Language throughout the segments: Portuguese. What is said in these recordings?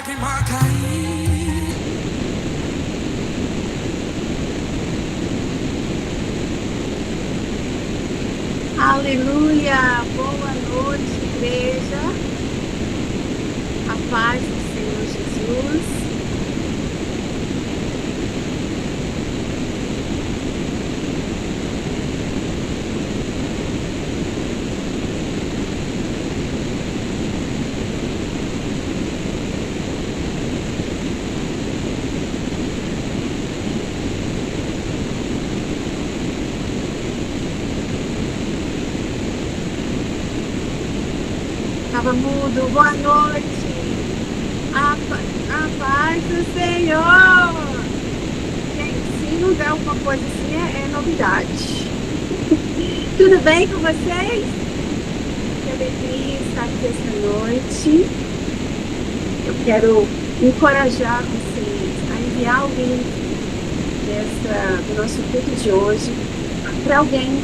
lágrima cair. Aleluia! Boa noite, igreja. A paz do Senhor Jesus. Estava mudo. Boa noite. A paz do Senhor. Gente, se não der alguma coisa assim, é novidade. Tudo bem com vocês? Que alegria estar aqui esta noite. Eu quero encorajar vocês a enviar o link do nosso culto de hoje para alguém.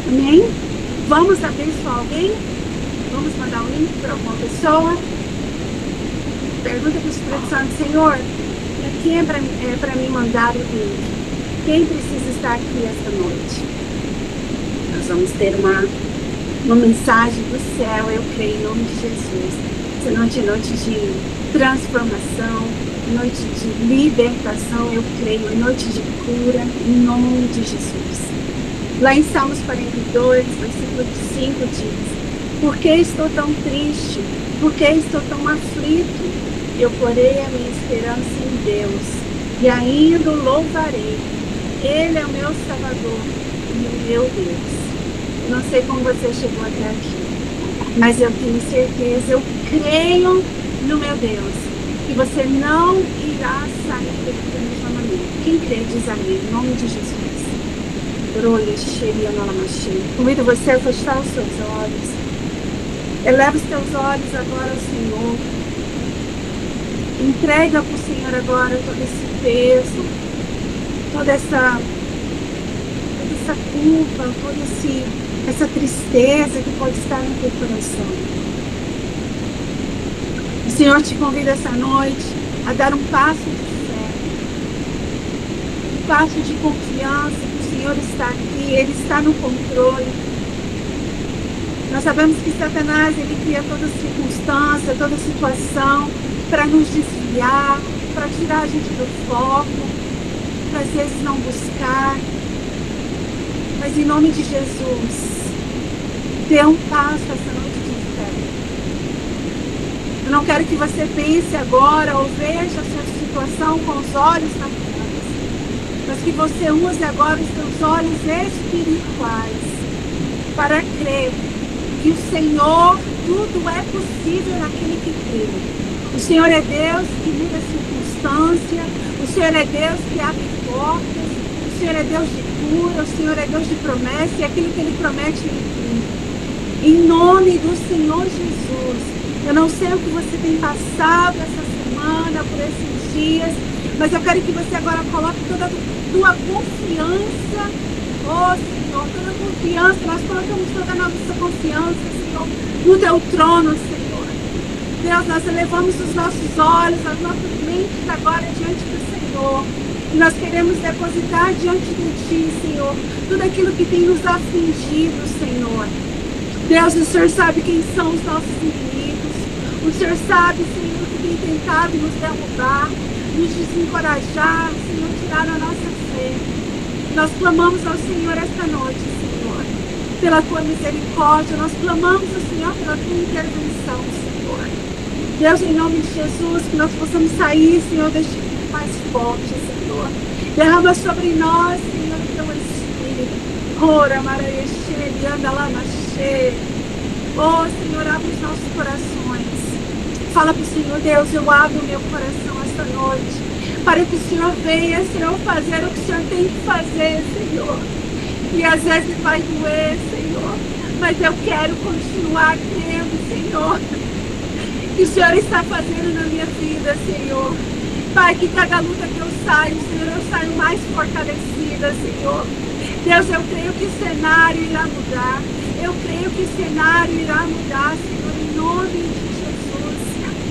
Amém? Vamos abençoar alguém? Vamos mandar um link para alguma pessoa. Pergunta para o Espírito Santo: Senhor, quem é para mim mandar o link? Quem precisa estar aqui esta noite? Nós vamos ter uma mensagem do céu, eu creio, em nome de Jesus. Essa noite é noite de transformação, noite de libertação, eu creio, noite de cura, em nome de Jesus. Lá em Salmos 42, versículo 5 diz: por que estou tão triste? Por que estou tão aflito? Eu porei a minha esperança em Deus e ainda o louvarei. Ele é o meu Salvador e o meu Deus. Eu não sei como você chegou até aqui, mas eu tenho certeza, eu creio no meu Deus, que você não irá sair daqui da mesma maneira. Quem crê diz amém, em nome de Jesus. Convido você a fechar os seus olhos. Eleva os teus olhos agora ao Senhor. Entrega para o Senhor agora todo esse peso, toda essa culpa, toda essa tristeza que pode estar no teu coração. O Senhor te convida essa noite a dar um passo de fé, um passo de confiança que o Senhor está aqui, Ele está no controle. Nós sabemos que Satanás, ele cria toda circunstância, toda situação para nos desviar, para tirar a gente do foco, para às vezes não buscar. Mas em nome de Jesus, dê um passo essa noite de fé. Eu não quero que você pense agora ou veja a sua situação com os olhos naturais, mas que você use agora os seus olhos espirituais para crer que o Senhor, tudo é possível naquele que crê. O Senhor é Deus que muda a circunstância, o Senhor é Deus que abre portas, o Senhor é Deus de cura, o Senhor é Deus de promessa, e aquilo que Ele promete, Ele cumpre. Em nome do Senhor Jesus, eu não sei o que você tem passado essa semana, por esses dias, mas eu quero que você agora coloque toda a tua confiança, Senhor, toda a confiança, nós colocamos toda a nossa confiança, Senhor, no teu trono, Senhor. Deus, nós elevamos os nossos olhos, as nossas mentes agora diante do Senhor. E nós queremos depositar diante de Ti, Senhor, tudo aquilo que tem nos afligido, Senhor. Deus, o Senhor sabe quem são os nossos inimigos. O Senhor sabe, Senhor, que tem tentado nos derrubar, nos desencorajar, Senhor, tirar a nossa fé. Nós clamamos ao Senhor esta noite, Senhor, pela Tua misericórdia. Nós clamamos ao Senhor pela Tua intervenção, Senhor. Deus, em nome de Jesus, que nós possamos sair, Senhor, deste mundo mais forte, Senhor. Derrama sobre nós, Senhor, o Teu Espírito. Ora, Maraexê, anda lá na cheia. Oh, Senhor, abre os nossos corações. Fala para o Senhor: Deus, eu abro o meu coração esta noite, para que o Senhor venha, Senhor, fazer o que o Senhor tem que fazer, Senhor. E às vezes vai doer, Senhor, mas eu quero continuar crendo, Senhor, que o Senhor está fazendo na minha vida, Senhor. Pai, que cada luta que eu saio, Senhor, eu saio mais fortalecida, Senhor. Deus, eu creio que o cenário irá mudar. Eu creio que o cenário irá mudar, Senhor, em nome de Jesus.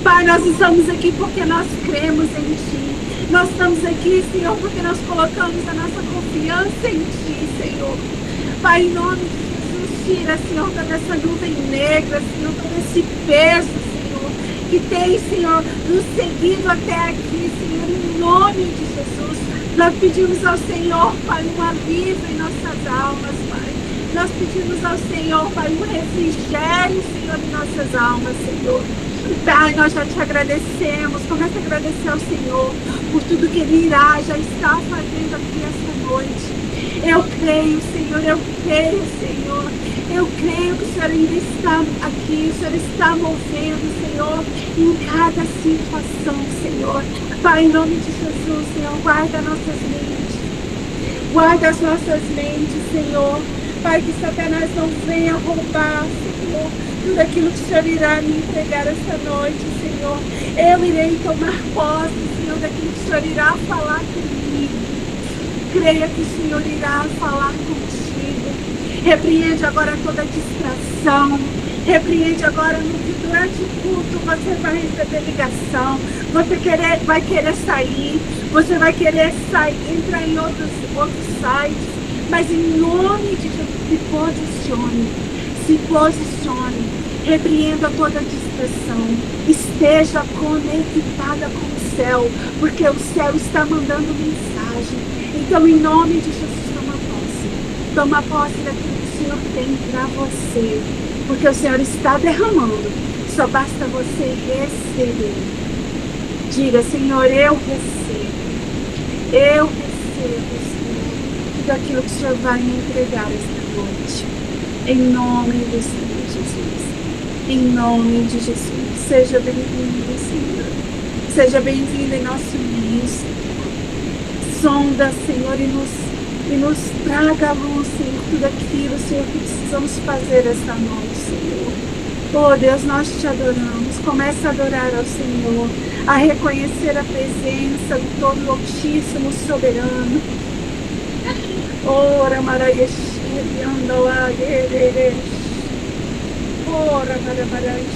Pai, nós estamos aqui porque nós cremos em Ti. Nós estamos aqui, Senhor, porque nós colocamos a nossa confiança em Ti, Senhor. Pai, em nome de Jesus, tira, Senhor, toda essa nuvem negra, Senhor, todo esse peso, Senhor, que tem, Senhor, nos seguido até aqui, Senhor, em nome de Jesus. Nós pedimos ao Senhor, Pai, um alívio em nossas almas, Pai. Nós pedimos ao Senhor, Pai, um refrigério, Senhor, em nossas almas, Senhor. Pai, nós já te agradecemos. Começa a agradecer ao Senhor por tudo que Ele irá, já está fazendo aqui esta noite. Eu creio, Senhor, eu creio, Senhor. Eu creio que o Senhor ainda está aqui, o Senhor está movendo, Senhor, em cada situação, Senhor. Pai, em nome de Jesus, Senhor, guarda nossas mentes. Guarda as nossas mentes, Senhor. Pai, que Satanás não venha roubar, Senhor, tudo aquilo que o Senhor irá me entregar esta noite, Senhor. Eu irei tomar posse, Senhor, daquilo que o Senhor irá falar comigo. Creia que o Senhor irá falar contigo. Repreende agora toda distração. Repreende agora no que durante o culto você vai receber ligação. Você vai querer sair. Você vai querer sair, entrar em outros sites. Mas em nome de Jesus, se posicione. Se posicione. Repreenda toda distração. Esteja conectada com o céu. Porque o céu está mandando mensagem. Então, em nome de Jesus, toma posse. Toma posse daquilo que o Senhor tem para você. Porque o Senhor está derramando. Só basta você receber. Diga, Senhor, eu recebo. Eu recebo, Senhor, tudo aquilo que o Senhor vai me entregar esta noite. Em nome do Senhor Jesus. Em nome de Jesus. Seja bem-vindo, Senhor. Seja bem-vindo em nosso meio, Senhor. Sonda, Senhor, e nos traga a luz, Senhor, tudo aquilo, Senhor, que precisamos fazer esta noite, Senhor. Oh, Deus, nós te adoramos. Começa a adorar ao Senhor, a reconhecer a presença do Todo Altíssimo, Soberano. Ora, Marayesh, Yandoa, Yeresh. Ora, Marayesh,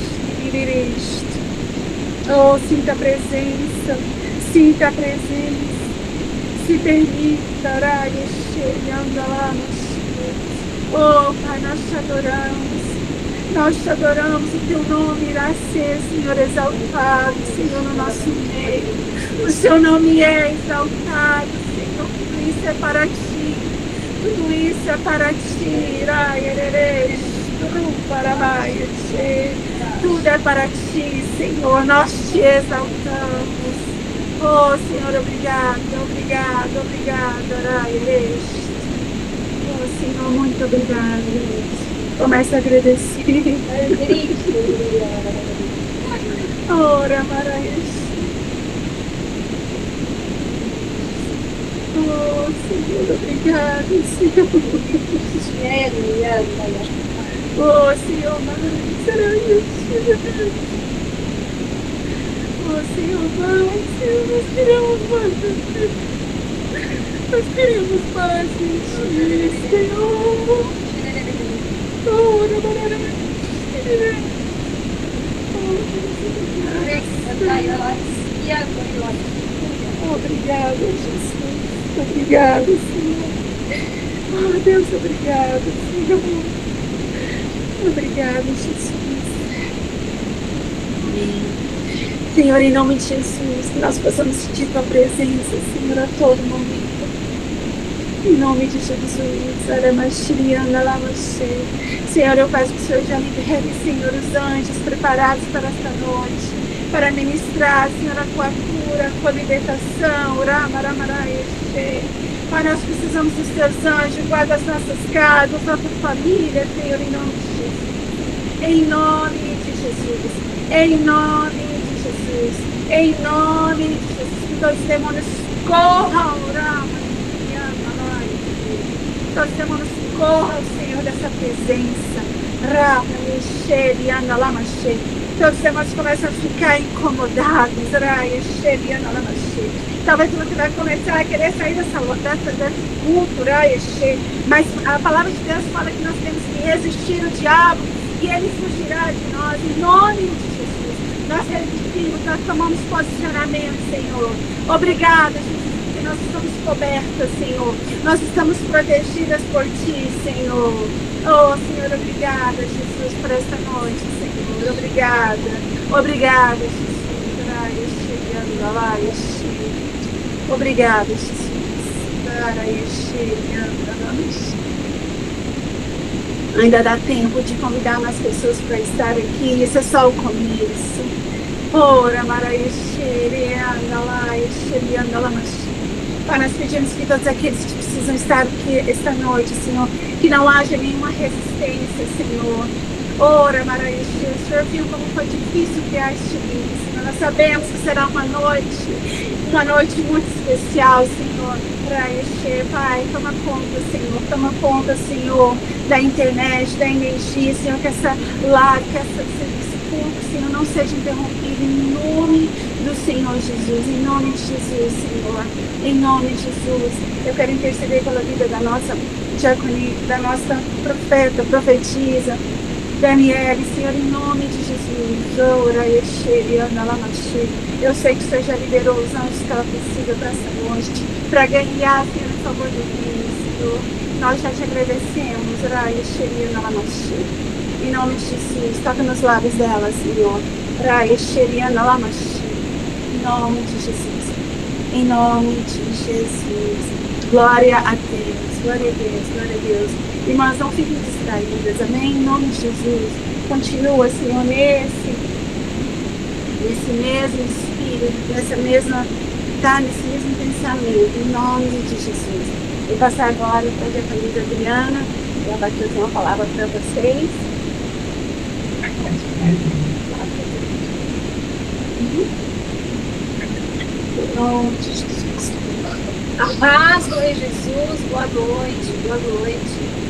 oh, sinta a presença, sinta a presença. Se permita, oh Pai, nós te adoramos, o teu nome irá ser, Senhor, exaltado, Senhor, no nosso meio. O seu nome é exaltado, Senhor, tudo isso é para ti, tudo isso é para ti, tudo é para ti, Senhor, nós te exaltamos. Oh, Senhor, obrigado. Oh, Senhor, muito obrigado. Comece a agradecer. Ora, Maraías. Oh, Senhor, obrigado, Senhor. Oh, Senhor, Maraías. Oh, Senhor, vai, Senhor, nós queremos mais de ti. Nós queremos mais de ti, Senhor. Oh, obrigada, Jesus. Obrigada, Senhor. Oh, Deus, obrigado, Senhor. Obrigada, Jesus. Senhor, em nome de Jesus, que nós possamos sentir tua presença, Senhor, a todo momento. Em nome de Jesus, Senhor, eu peço que o Senhor já libere, Senhor, os anjos preparados para esta noite, para ministrar, Senhor, a tua cura, a tua libertação. Pai, nós precisamos dos teus anjos, guarda as nossas casas, nossa família, Senhor, em nome de Jesus. Em nome de Jesus. Em nome de Jesus. Em nome de Jesus. Que todos os demônios corram, todos os demônios corram, Senhor, dessa presença. Todos os demônios começam a ficar incomodados. Talvez você vai começar a querer sair desse culto, mas a palavra de Deus fala que nós temos que resistir ao diabo e ele fugirá de nós. Em nome de Jesus, Nós resistimos, nós tomamos posicionamento, Senhor. Obrigada, Jesus, porque nós estamos cobertas, Senhor. Nós estamos protegidas por Ti, Senhor. Oh, Senhor, obrigada, Jesus, por esta noite, Senhor. Obrigada. Obrigada, Jesus. Obrigada, Jesus. Ainda dá tempo de convidar mais pessoas para estar aqui. Isso é só o começo. Ora, Pai, nós pedimos que todos aqueles que precisam estar aqui esta noite, Senhor, que não haja nenhuma resistência, Senhor. Ora, Maraíxê, o Senhor viu como foi difícil criar este livro, Senhor. Nós sabemos que será uma noite muito especial, Senhor. Maraíxê, Pai, toma conta, Senhor, da internet, da energia, Senhor, que essa live, que esse culto, Senhor, não seja interrompido em nome do Senhor Jesus, em nome de Jesus, Senhor, em nome de Jesus. Eu quero interceder pela vida da nossa diaconia, da nossa profetisa, Daniele, Senhor, em nome de Jesus. Ora, eu sei que o Senhor já liberou os anjos que ela precisa para essa noite, para ganhar, Senhor, em favor do reino, Senhor. Nós já te agradecemos. Ora, em nome de Jesus, toca nos lábios dela, Senhor. Ora, em nome de Jesus. Em nome de Jesus. Glória a Deus, glória a Deus, glória a Deus. Irmãs, não fiquem distraídas, amém? Em nome de Jesus. Continua, Senhor, nesse mesmo espírito, nesse mesmo pensamento, em nome de Jesus. Vou passar agora para a diaconisa Adriana. Ela vai trazer uma palavra para vocês. Em nome de Jesus. A paz do Rei Jesus, boa noite, boa noite.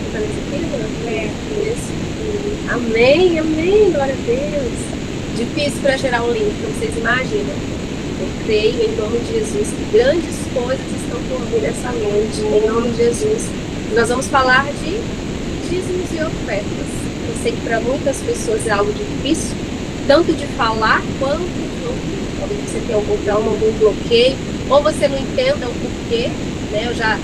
Amém, amém, glória a Deus. Difícil para gerar um link, como vocês imaginam. Eu creio em nome de Jesus que grandes coisas estão por vir essa noite, em nome de Jesus. Nós vamos falar de dízimos e ofertas. Eu sei que para muitas pessoas é algo difícil, tanto de falar quanto de ouvir. Talvez você tenha algum trauma, algum bloqueio, ou você não entenda o porquê, né? Eu já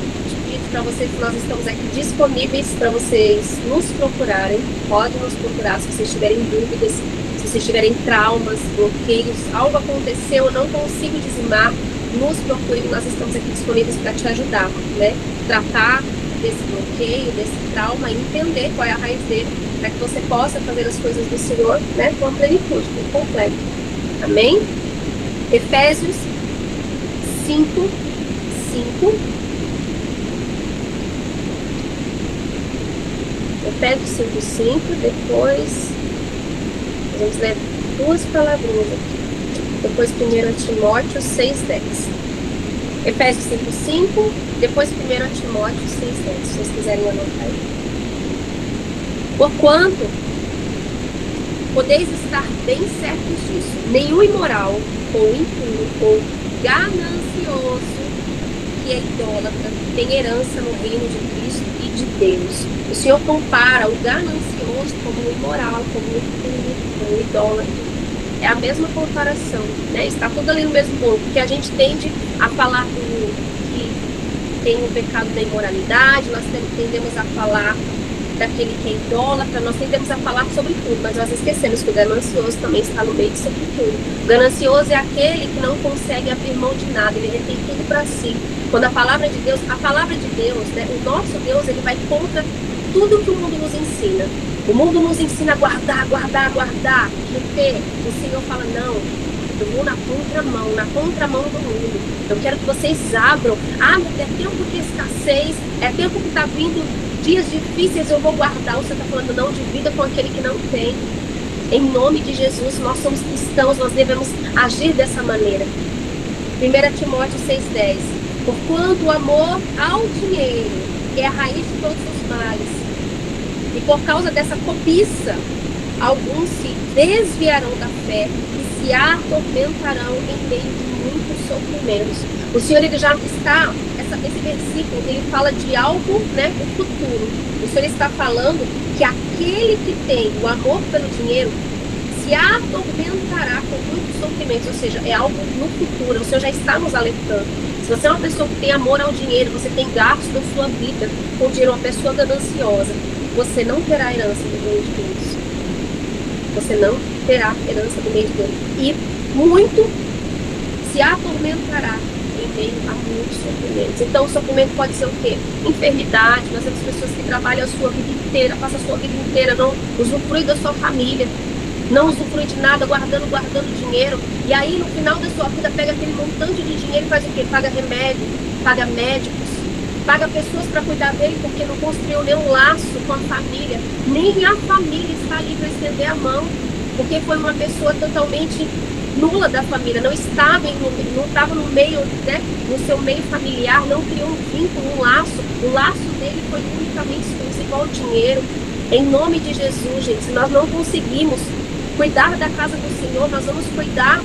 dito para vocês que nós estamos aqui disponíveis para vocês nos procurarem. Podem nos procurar se vocês tiverem dúvidas, se vocês tiverem traumas, bloqueios, algo aconteceu, eu não consigo dizimar, nos procure, nós estamos aqui disponíveis para te ajudar, né? Tratar desse bloqueio, desse trauma, entender qual é a raiz dele, para que você possa fazer as coisas do Senhor, né, com a plenitude, com completo. Amém? Efésios 5. Efésios 5:5, depois vamos ler duas palavrinhas aqui. Depois 1 Timóteo 6:10. Efésios 5:5, depois 1 Timóteo 6:10, se vocês quiserem anotar aí. Porquanto podeis estar bem certos disso, nenhum imoral, ou impuro, ou ganancioso, que é idólatra, tem herança no reino de Cristo e de Deus. O Senhor compara o ganancioso como o imoral, como o impuro, como o idólatra. É a mesma comparação, né? Está tudo ali no mesmo ponto, porque a gente tende a falar que tem o pecado da imoralidade, nós tendemos a falar daquele que é idólatra, nós tendemos a falar sobre tudo, mas nós esquecemos que o ganancioso também está no meio disso tudo. O ganancioso é aquele que não consegue abrir mão de nada, ele retém tudo para si. Quando a palavra de Deus, né, o nosso Deus, ele vai contra tudo que o mundo nos ensina. O mundo nos ensina a guardar, reter. O Senhor fala, não, eu vou na contramão do mundo. Eu quero que vocês abram. É tempo de escassez, é tempo que está vindo dias difíceis, eu vou guardar. O Senhor está falando, não divida com aquele que não tem. Em nome de Jesus, nós somos cristãos, nós devemos agir dessa maneira. 1 Timóteo 6:10. Porquanto o amor ao dinheiro é a raiz de todos os males. E por causa dessa cobiça, alguns se desviarão da fé e se atormentarão em meio de muitos sofrimentos. O Senhor, ele já está, esse versículo, ele fala de algo, né, o futuro. O Senhor está falando que aquele que tem o amor pelo dinheiro se se atormentará com muitos sofrimentos, ou seja, é algo no futuro, o Senhor já está nos alertando. Se você é uma pessoa que tem amor ao dinheiro, você tem gasto da sua vida com dinheiro, uma pessoa gananciosa, você não terá herança do meio de Deus. Você não terá herança do meio de Deus. E muito se atormentará em meio a muitos sofrimentos. Então, o sofrimento pode ser o quê? Enfermidade. Nós temos pessoas que trabalham a sua vida inteira, passam a sua vida inteira, não usufrui da sua família, não usufrui de nada, guardando dinheiro. E aí, no final da sua vida, pega aquele montante de dinheiro e faz o quê? Paga remédio, paga médicos, paga pessoas para cuidar dele, porque não construiu nenhum laço com a família. Nem a família está ali para estender a mão, porque foi uma pessoa totalmente nula da família, não estava no meio, né, no seu meio familiar, não criou um vínculo, um laço. O laço dele foi unicamente exclusivo ao dinheiro. Em nome de Jesus, gente, se nós não conseguimos cuidar da casa do Senhor, nós vamos cuidar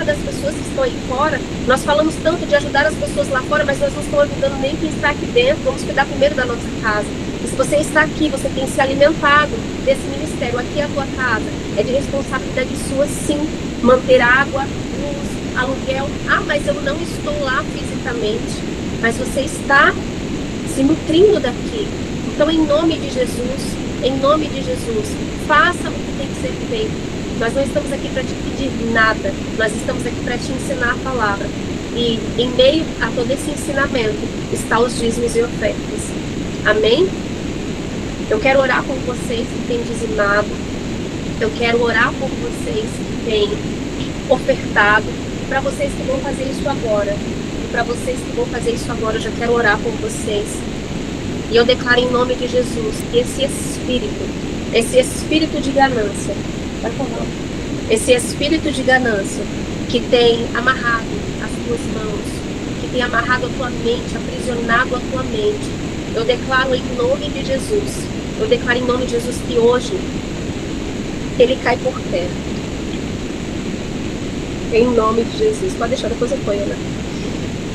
das pessoas que estão aí fora. Nós falamos tanto de ajudar as pessoas lá fora, mas nós não estamos ajudando nem quem está aqui dentro. Vamos cuidar primeiro da nossa casa. E se você está aqui, você tem se alimentado desse ministério, aqui é a tua casa, é de responsabilidade sua, sim, manter água, luz, aluguel. Ah, mas eu não estou lá fisicamente, mas você está se nutrindo daqui. Então, em nome de Jesus, faça o que tem que ser feito. Nós não estamos aqui para te pedir nada, nós estamos aqui para te ensinar a palavra. E em meio a todo esse ensinamento está os dízimos e ofertas. Amém? Eu quero orar por vocês que têm dizimado. Eu quero orar por vocês que têm ofertado. Para vocês que vão fazer isso agora. E para vocês que vão fazer isso agora, eu já quero orar por vocês. E eu declaro em nome de Jesus que esse espírito de ganância, esse espírito de ganância que tem amarrado as tuas mãos, que tem amarrado a tua mente, aprisionado a tua mente, eu declaro em nome de Jesus, que hoje ele cai por terra. Em nome de Jesus. Pode deixar, depois eu ponho, né?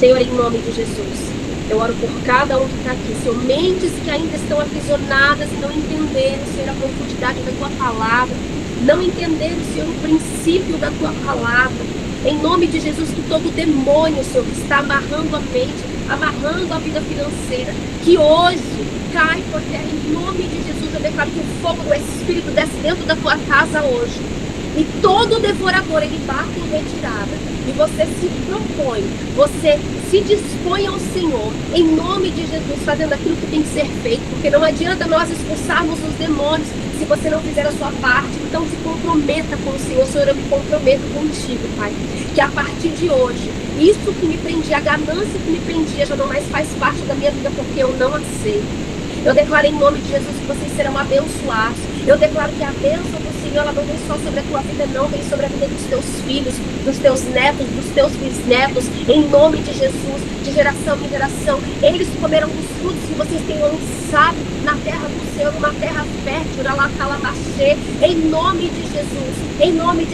Senhor, em nome de Jesus, eu oro por cada um que está aqui, Senhor, mentes que ainda estão aprisionadas e não entenderam, Senhor, a profundidade da tua palavra, não entenderam, Senhor, o princípio da tua palavra. Em nome de Jesus, que todo demônio, Senhor, que está amarrando a mente, amarrando a vida financeira, que hoje cai por terra. Em nome de Jesus, eu declaro que o fogo do Espírito desce dentro da tua casa hoje. E todo devorador, ele bate em retirada. E você se propõe, você se dispõe ao Senhor, em nome de Jesus, fazendo aquilo que tem que ser feito. Porque não adianta nós expulsarmos os demônios se você não fizer a sua parte. Então se comprometa com o Senhor. Senhor, eu me comprometo contigo, Pai, que a partir de hoje, isso que me prendia, a ganância que me prendia, já não mais faz parte da minha vida, porque eu não aceito. Eu declaro em nome de Jesus que vocês serão abençoados. Eu declaro que a bênção do Senhor, ela não vem só sobre a tua vida, não, vem sobre a vida dos teus filhos, dos teus netos, dos teus bisnetos, em nome de Jesus, de geração em geração. Eles comerão dos frutos que vocês têm lançado na terra do Senhor, uma terra fértil, em nome de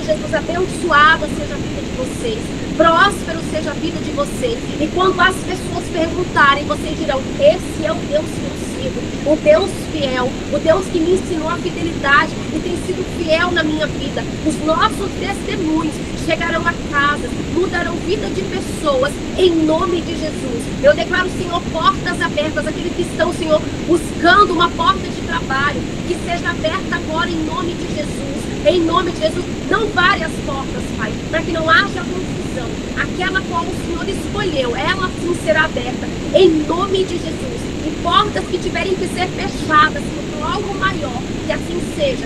Jesus, abençoada seja a vida de vocês, próspero seja a vida de vocês. E quando as pessoas perguntarem, vocês dirão: esse é o Deus que eu sigo, o Deus fiel, o Deus que me ensinou a fidelidade e tem sido fiel na minha vida. Os nossos testemunhos chegarão a casa, mudarão vida de pessoas, em nome de Jesus. Eu declaro, Senhor, portas abertas, aqueles que estão, Senhor, buscando uma porta de trabalho, que seja aberta agora em nome de Jesus. Em nome de Jesus, não várias portas, Pai, para que não haja confusão. Aquela qual o Senhor escolheu, ela sim será aberta, em nome de Jesus. E portas que tiverem que ser fechadas, Senhor, por algo maior, que assim seja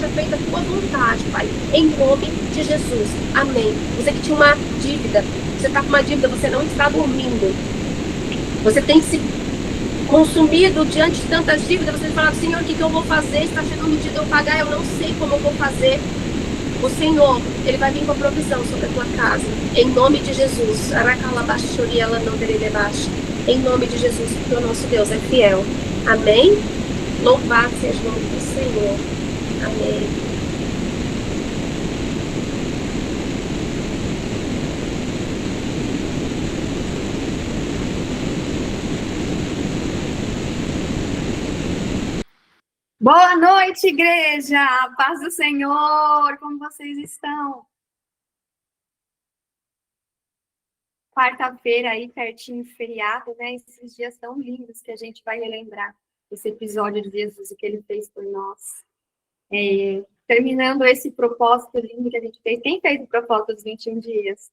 feita a tua vontade, Pai, em nome de Jesus. Amém. Você que tinha uma dívida, você está com uma dívida, você não está dormindo, você tem se consumido diante de tantas dívidas, você fala: Senhor, o que eu vou fazer? Está chegando o dia de eu pagar, eu não sei como eu vou fazer. O Senhor, Ele vai vir com a provisão sobre a tua casa, em nome de Jesus. Em nome de Jesus, porque o nosso Deus é fiel. Amém? Louvado seja o nome do Senhor. Amém. Boa noite, igreja! Paz do Senhor! Como vocês estão? Quarta-feira aí, pertinho do feriado, né? Esses dias tão lindos que a gente vai relembrar esse episódio de Jesus, o que ele fez por nós. Terminando esse propósito lindo que a gente fez. Quem fez o propósito dos 21 dias?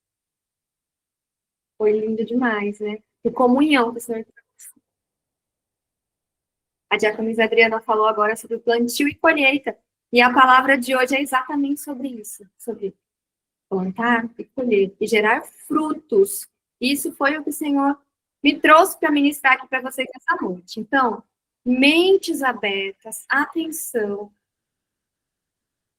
Foi lindo demais, né? E comunhão que o Senhor trouxe. A diaconisa Adriana falou agora sobre plantio e colheita. E a palavra de hoje é exatamente sobre isso. Sobre plantar e colher. E gerar frutos. Isso foi o que o Senhor me trouxe para ministrar aqui para vocês essa noite. Então, mentes abertas, atenção.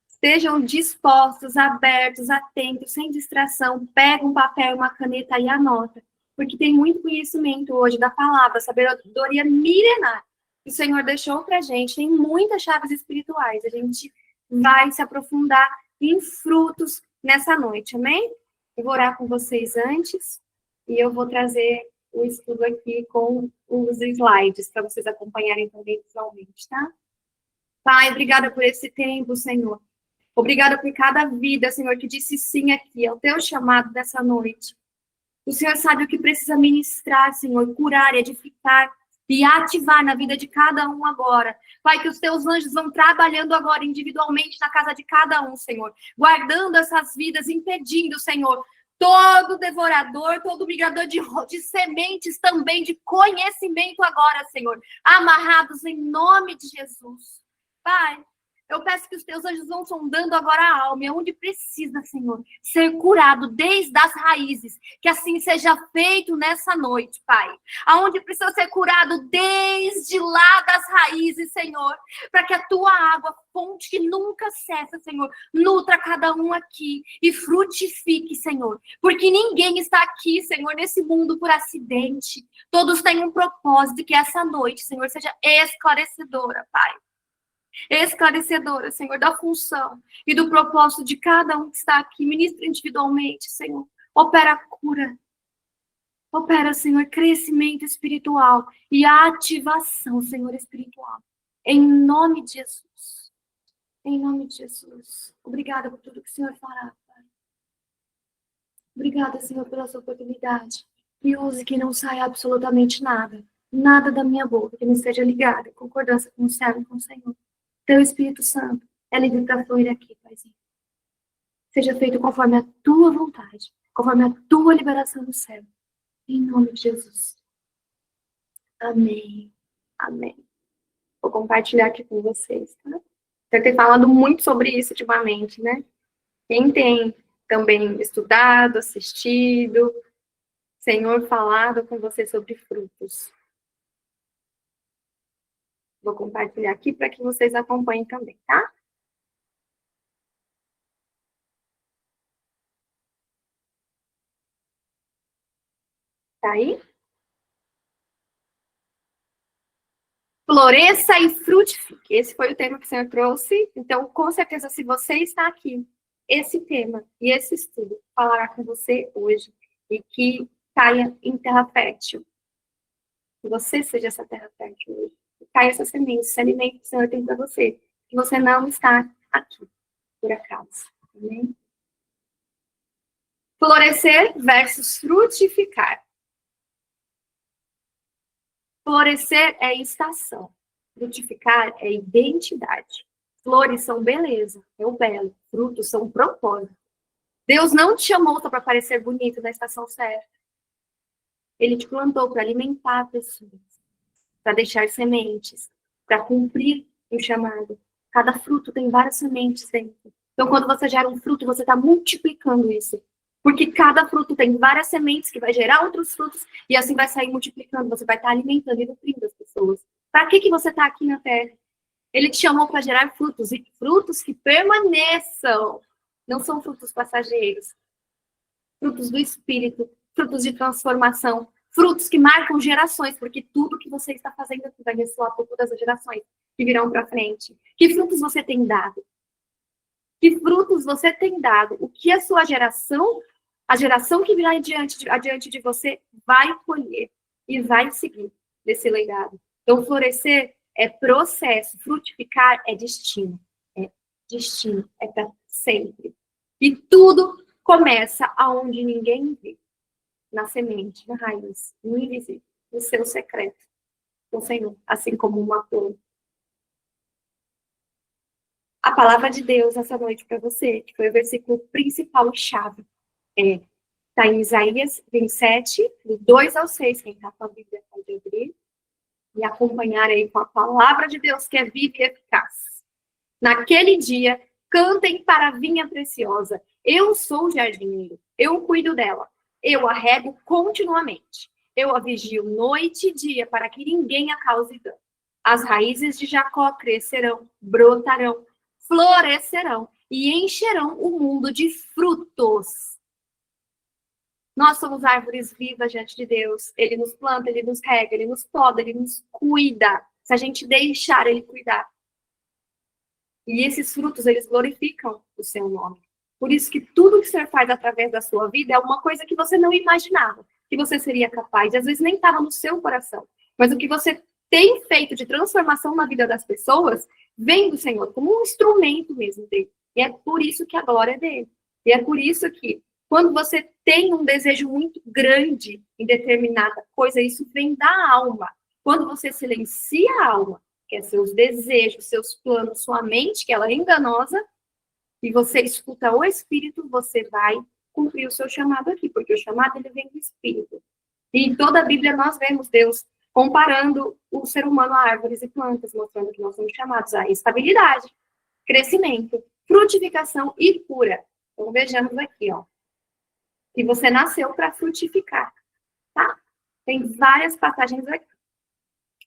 Estejam dispostos, abertos, atentos, sem distração. Pega um papel, uma caneta e anota. Porque tem muito conhecimento hoje da palavra, sabedoria milenar que o Senhor deixou para a gente. Tem muitas chaves espirituais. A gente vai se aprofundar em frutos nessa noite, amém? Eu vou orar com vocês antes e eu vou trazer o estudo aqui com os slides para vocês acompanharem também visualmente, tá? Pai, obrigada por esse tempo, Senhor. Obrigada por cada vida, Senhor, que disse sim aqui ao teu chamado dessa noite. O Senhor sabe o que precisa ministrar, Senhor, curar, edificar e ativar na vida de cada um agora. Pai, que os teus anjos vão trabalhando agora individualmente na casa de cada um, Senhor, guardando essas vidas, impedindo, Senhor, todo devorador, todo migrador de sementes também, de conhecimento agora, Senhor, amarrados em nome de Jesus. Pai, eu peço que os teus anjos vão sondando agora a alma, e onde precisa, Senhor, ser curado desde as raízes, que assim seja feito nessa noite, Pai. Aonde precisa ser curado desde lá das raízes, Senhor, para que a tua água, fonte que nunca cessa, Senhor, nutra cada um aqui e frutifique, Senhor. Porque ninguém está aqui, Senhor, nesse mundo por acidente. Todos têm um propósito, que essa noite, Senhor, seja esclarecedora, Pai. Esclarecedora, Senhor, da função e do propósito de cada um que está aqui. Ministra individualmente, Senhor. Opera cura. Opera, Senhor, crescimento espiritual e ativação, Senhor, espiritual. Em nome de Jesus. Em nome de Jesus. Obrigada por tudo que o Senhor fará, Pai. Obrigada, Senhor, pela sua oportunidade. E use que não saia absolutamente nada. Nada da minha boca que não esteja ligado, em concordância com o céu e com o Senhor. Teu Espírito Santo é livre para fluir aqui, Paizinho. Seja feito conforme a tua vontade, conforme a tua liberação do céu. Em nome de Jesus. Amém. Amém. Vou compartilhar aqui com vocês, tá? Eu tenho falado muito sobre isso ultimamente, né? Quem tem também estudado, assistido, Senhor falado com você sobre frutos. Vou compartilhar aqui para que vocês acompanhem também, tá? Tá aí? Floresça e frutifique. Esse foi o tema que o Senhor trouxe. Então, com certeza, se você está aqui, esse tema e esse estudo falará com você hoje e que caia em terra fértil. Que você seja essa terra fértil hoje. Que caia essa semente, esse alimento que o Senhor tem para você. Que você não está aqui, por acaso. Amém? Florescer versus frutificar. Florescer é estação. Frutificar é identidade. Flores são beleza, é o belo. Frutos são propósito. Deus não te chamou só para parecer bonito na estação certa. Ele te plantou para alimentar pessoas, para deixar sementes, para cumprir o chamado. Cada fruto tem várias sementes dentro. Então, quando você gera um fruto, você está multiplicando isso. Porque cada fruto tem várias sementes que vai gerar outros frutos e assim vai sair multiplicando. Você vai estar alimentando e nutrindo as pessoas. Para que você está aqui na Terra? Ele te chamou para gerar frutos e frutos que permaneçam. Não são frutos passageiros. Frutos do Espírito, frutos de transformação, frutos que marcam gerações, porque tudo que você está fazendo aqui vai ressoar por todas as gerações que virão para frente. Que frutos você tem dado? Que frutos você tem dado? O que a sua geração, a geração que virá adiante de você, vai colher e vai seguir desse legado. Então, florescer é processo. Frutificar é destino. É destino. É para sempre. E tudo começa aonde ninguém vê. Na semente, na raiz, no invisível, no seu secreto. O Senhor, assim como uma planta. A palavra de Deus essa noite para você, que foi o versículo principal e chave, está em Isaías 27, do 2 ao 6. Quem está com a Bíblia pode abrir e acompanhar aí com a palavra de Deus, que é viva e eficaz. Naquele dia, cantem para a vinha preciosa. Eu sou o jardineiro, eu cuido dela, eu a rego continuamente. Eu a vigio noite e dia para que ninguém a cause dano. As raízes de Jacó crescerão, brotarão, florescerão e encherão o mundo de frutos. Nós somos árvores vivas diante de Deus. Ele nos planta, ele nos rega, ele nos poda, ele nos cuida. Se a gente deixar ele cuidar. E esses frutos, eles glorificam o seu nome. Por isso que tudo que o Senhor faz através da sua vida é uma coisa que você não imaginava que você seria capaz. E às vezes nem estava no seu coração. Mas o que você tem feito de transformação na vida das pessoas vem do Senhor, como um instrumento mesmo dele. E é por isso que a glória é dele. E é por isso que, quando você tem um desejo muito grande em determinada coisa, isso vem da alma. Quando você silencia a alma, que é seus desejos, seus planos, sua mente, que ela é enganosa, e você escuta o Espírito, você vai cumprir o seu chamado aqui, porque o chamado ele vem do Espírito. E em toda a Bíblia nós vemos Deus comparando o ser humano a árvores e plantas, mostrando que nós somos chamados a estabilidade, crescimento, frutificação e cura. Então vejamos aqui, ó, que você nasceu para frutificar, tá? Tem várias passagens aqui.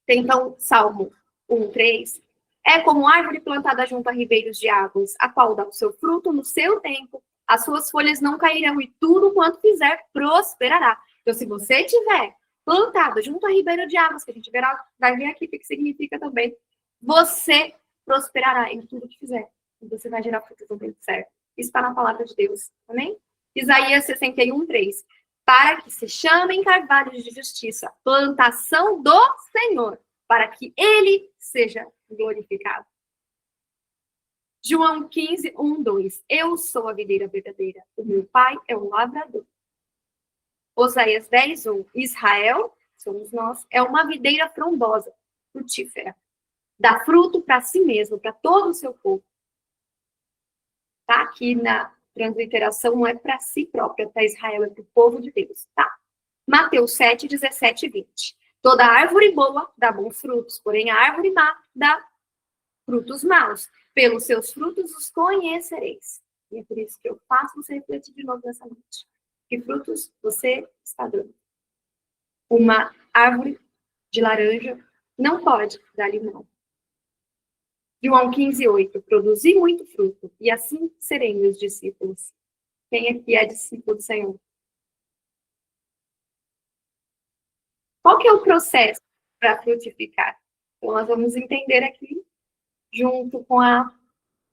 Tem, então, Salmo 1:3. É como árvore plantada junto a ribeiros de águas, a qual dá o seu fruto no seu tempo, as suas folhas não cairão e tudo quanto fizer prosperará. Então, se você tiver plantado junto a ribeiro de águas, que a gente vai ver aqui o que significa também, você prosperará em tudo que fizer. E você vai gerar fruto do tempo certo. Isso está na palavra de Deus, amém? Isaías 61:3. Para que se chamem carvalhos de justiça, plantação do Senhor, para que ele seja glorificado. João 15:1-2. Eu sou a videira verdadeira, o meu pai é o lavrador. Oséias 10:1. Israel, somos nós, é uma videira frondosa, frutífera. Dá fruto para si mesmo, para todo o seu povo. Tá aqui na transliteração, não é para si própria, para Israel, é para o povo de Deus, tá? Mateus 7:17-20. Toda árvore boa dá bons frutos, porém a árvore má dá frutos maus. Pelos seus frutos os conhecereis. E é por isso que eu faço você refletir de novo nessa noite. Que frutos você está dando? Uma árvore de laranja não pode dar limão. João 15:8. Produzi muito fruto, e assim serei meus discípulos. Quem aqui é discípulo do Senhor? Qual que é o processo para frutificar? Então, nós vamos entender aqui, junto com a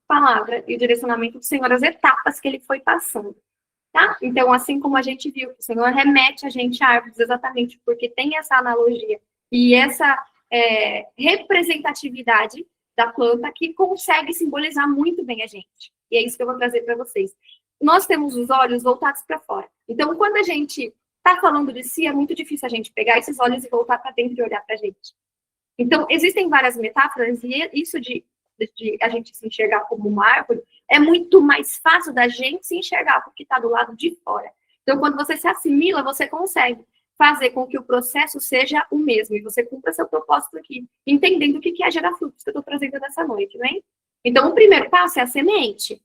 palavra e o direcionamento do Senhor, as etapas que ele foi passando. Tá? Então, assim como a gente viu, o Senhor remete a gente a árvores exatamente porque tem essa analogia e essa representatividade da planta que consegue simbolizar muito bem a gente. E é isso que eu vou trazer para vocês. Nós temos os olhos voltados para fora. Então, quando a gente está falando de si, é muito difícil a gente pegar esses olhos e voltar para dentro e olhar para a gente. Então, existem várias metáforas e isso de a gente se enxergar como uma árvore é muito mais fácil da gente se enxergar porque está do lado de fora. Então, quando você se assimila, você consegue fazer com que o processo seja o mesmo e você cumpra seu propósito aqui, entendendo o que é gerar frutos que eu estou trazendo nessa noite, né? Então, o primeiro passo é a semente,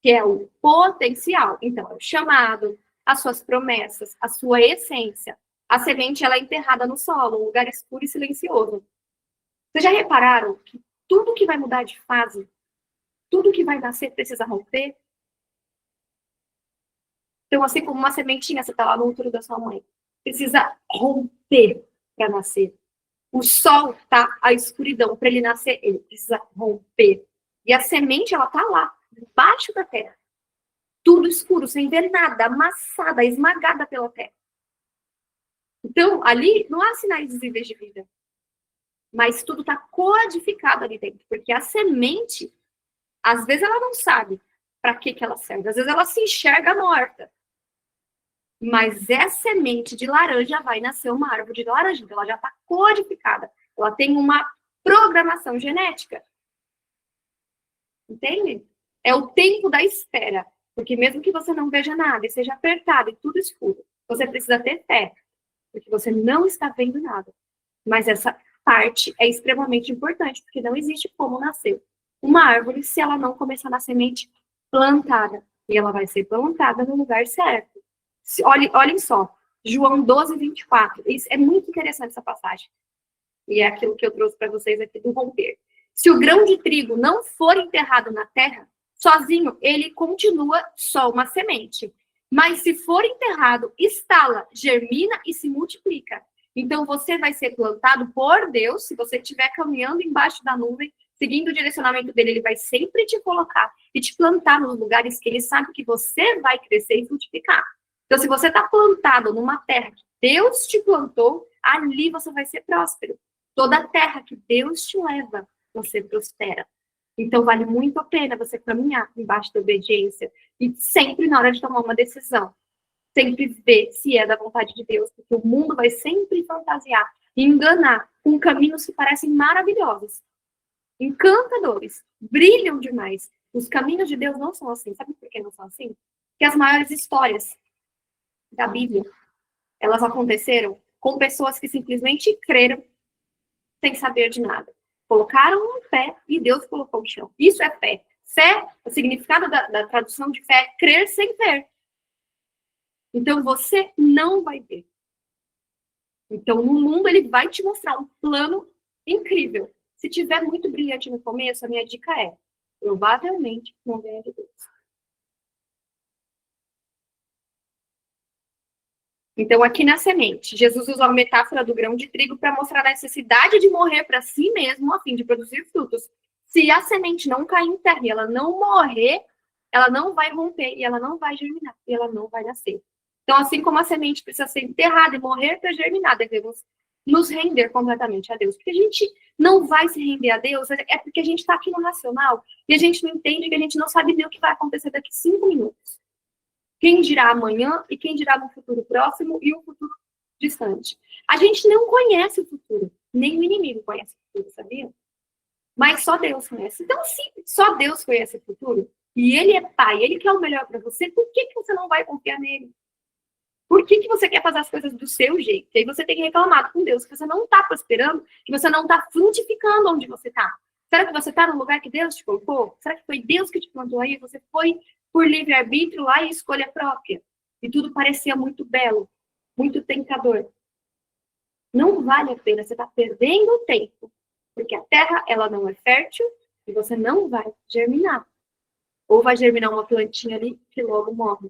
que é o potencial. Então, é o chamado, as suas promessas, a sua essência. A semente, ela é enterrada no solo, um lugar escuro e silencioso. Vocês já repararam que tudo que vai mudar de fase, tudo que vai nascer precisa romper? Então, assim como uma sementinha, você está lá no útero da sua mãe, precisa romper para nascer. O sol tá a escuridão, para ele nascer, ele precisa romper. E a semente, ela tá lá, debaixo da terra. Tudo escuro, sem ver nada, amassada, esmagada pela terra. Então, ali não há sinais visíveis de vida. Mas tudo está codificado ali dentro, porque a semente, às vezes ela não sabe para que ela serve, às vezes ela se enxerga morta. Mas essa semente de laranja vai nascer uma árvore de laranja, então ela já está codificada. Ela tem uma programação genética. Entende? É o tempo da espera. Porque mesmo que você não veja nada e seja apertado e tudo escuro, você precisa ter fé. Porque você não está vendo nada. Mas essa parte é extremamente importante, porque não existe como nascer uma árvore se ela não começar na semente plantada. E ela vai ser plantada no lugar certo. Olhem só, João 12, 24. Isso é muito interessante essa passagem. E é aquilo que eu trouxe para vocês aqui do romper. Se o grão de trigo não for enterrado na terra, sozinho ele continua só uma semente. Mas se for enterrado, estala, germina e se multiplica. Então você vai ser plantado por Deus. Se você estiver caminhando embaixo da nuvem, seguindo o direcionamento dele, ele vai sempre te colocar e te plantar nos lugares que ele sabe que você vai crescer e frutificar. Então, se você está plantado numa terra que Deus te plantou, ali você vai ser próspero. Toda terra que Deus te leva, você prospera. Então, vale muito a pena você caminhar embaixo da obediência e sempre na hora de tomar uma decisão, sempre ver se é da vontade de Deus, porque o mundo vai sempre fantasiar e enganar com caminhos que parecem maravilhosos, encantadores, brilham demais. Os caminhos de Deus não são assim. Sabe por que não são assim? Porque as maiores histórias da Bíblia, elas aconteceram com pessoas que simplesmente creram sem saber de nada. Colocaram um pé e Deus colocou o chão. Isso é fé. Fé, o significado da tradução de fé é crer sem ver. Então você não vai ver. Então no mundo ele vai te mostrar um plano incrível. Se tiver muito brilhante no começo, a minha dica é, provavelmente não venha de Deus. Então, aqui na semente, Jesus usa a metáfora do grão de trigo para mostrar a necessidade de morrer para si mesmo a fim de produzir frutos. Se a semente não cair em terra e ela não morrer, ela não vai romper e ela não vai germinar e ela não vai nascer. Então, assim como a semente precisa ser enterrada e morrer para germinar, devemos nos render completamente a Deus. Porque a gente não vai se render a Deus, é porque a gente está aqui no racional e a gente não entende que a gente não sabe nem o que vai acontecer daqui 5 minutos. Quem dirá amanhã e quem dirá no futuro próximo e o futuro distante. A gente não conhece o futuro, nem o inimigo conhece o futuro, sabia? Mas só Deus conhece. Então, se só Deus conhece o futuro, e Ele é Pai, Ele quer o melhor para você, por que você não vai confiar nele? Por que você quer fazer as coisas do seu jeito? E aí você tem reclamado com Deus que você não está prosperando, que você não está frutificando onde você está. Será que você está no lugar que Deus te colocou? Será que foi Deus que te plantou aí? Você foi por livre-arbítrio lá e escolha própria. E tudo parecia muito belo, muito tentador. Não vale a pena, você está perdendo o tempo. Porque a terra, ela não é fértil e você não vai germinar. Ou vai germinar uma plantinha ali que logo morre.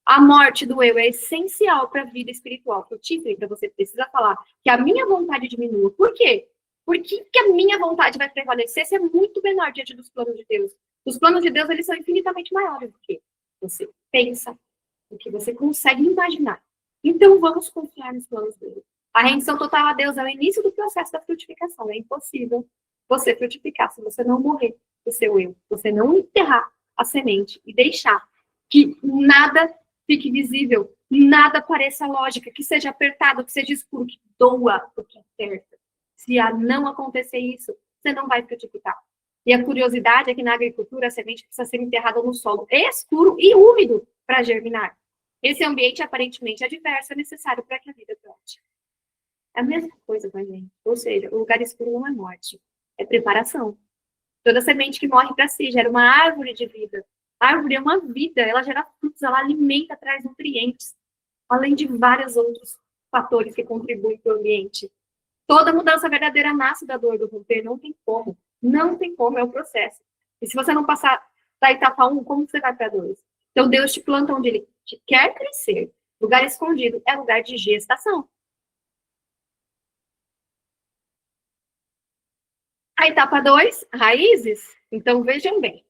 A morte do eu é essencial para a vida espiritual frutífera. Você precisa falar que a minha vontade diminua. Por quê? Por que a minha vontade vai prevalecer se é muito menor diante dos planos de Deus? Os planos de Deus, eles são infinitamente maiores do que você pensa, do que você consegue imaginar. Então, vamos confiar nos planos dele. A rendição total a Deus é o início do processo da frutificação. É impossível você frutificar se você não morrer do seu eu. Você não enterrar a semente e deixar que nada fique visível, nada pareça lógica, que seja apertado, que seja escuro, que doa, porque aperta. Se não acontecer isso, você não vai frutificar. E a curiosidade é que na agricultura a semente precisa ser enterrada no solo escuro e úmido para germinar. Esse ambiente aparentemente adverso é necessário para que a vida brote. É a mesma coisa com a gente. Ou seja, o lugar escuro não é morte, é preparação. Toda semente que morre para si gera uma árvore de vida. A árvore é uma vida, ela gera frutos, ela alimenta, traz nutrientes, além de vários outros fatores que contribuem para o ambiente. Toda mudança verdadeira nasce da dor do romper, não tem como. Não tem como, é o processo. E se você não passar da etapa 1, como você vai para 2? Então, Deus te planta onde Ele te quer crescer. Lugar escondido é lugar de gestação. A etapa 2, raízes. Então, vejam bem.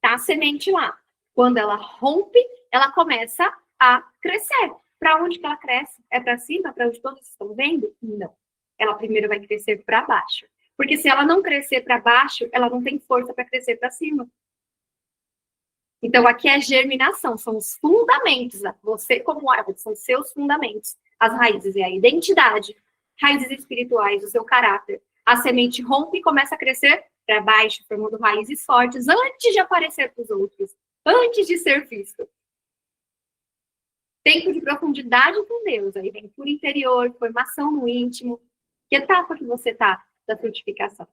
Tá a semente lá. Quando ela rompe, ela começa a crescer. Para onde que ela cresce? É para cima, para onde todos estão vendo? Não. ela primeiro vai crescer para baixo. Porque se ela não crescer para baixo, ela não tem força para crescer para cima. Então, aqui é germinação, são os fundamentos. Você, como árvore, são seus fundamentos. As raízes é a identidade, raízes espirituais, o seu caráter. A semente rompe e começa a crescer para baixo, formando raízes fortes antes de aparecer para os outros, antes de ser visto. Tempo de profundidade com Deus, aí vem por interior, formação no íntimo. Que etapa que você está da frutificação?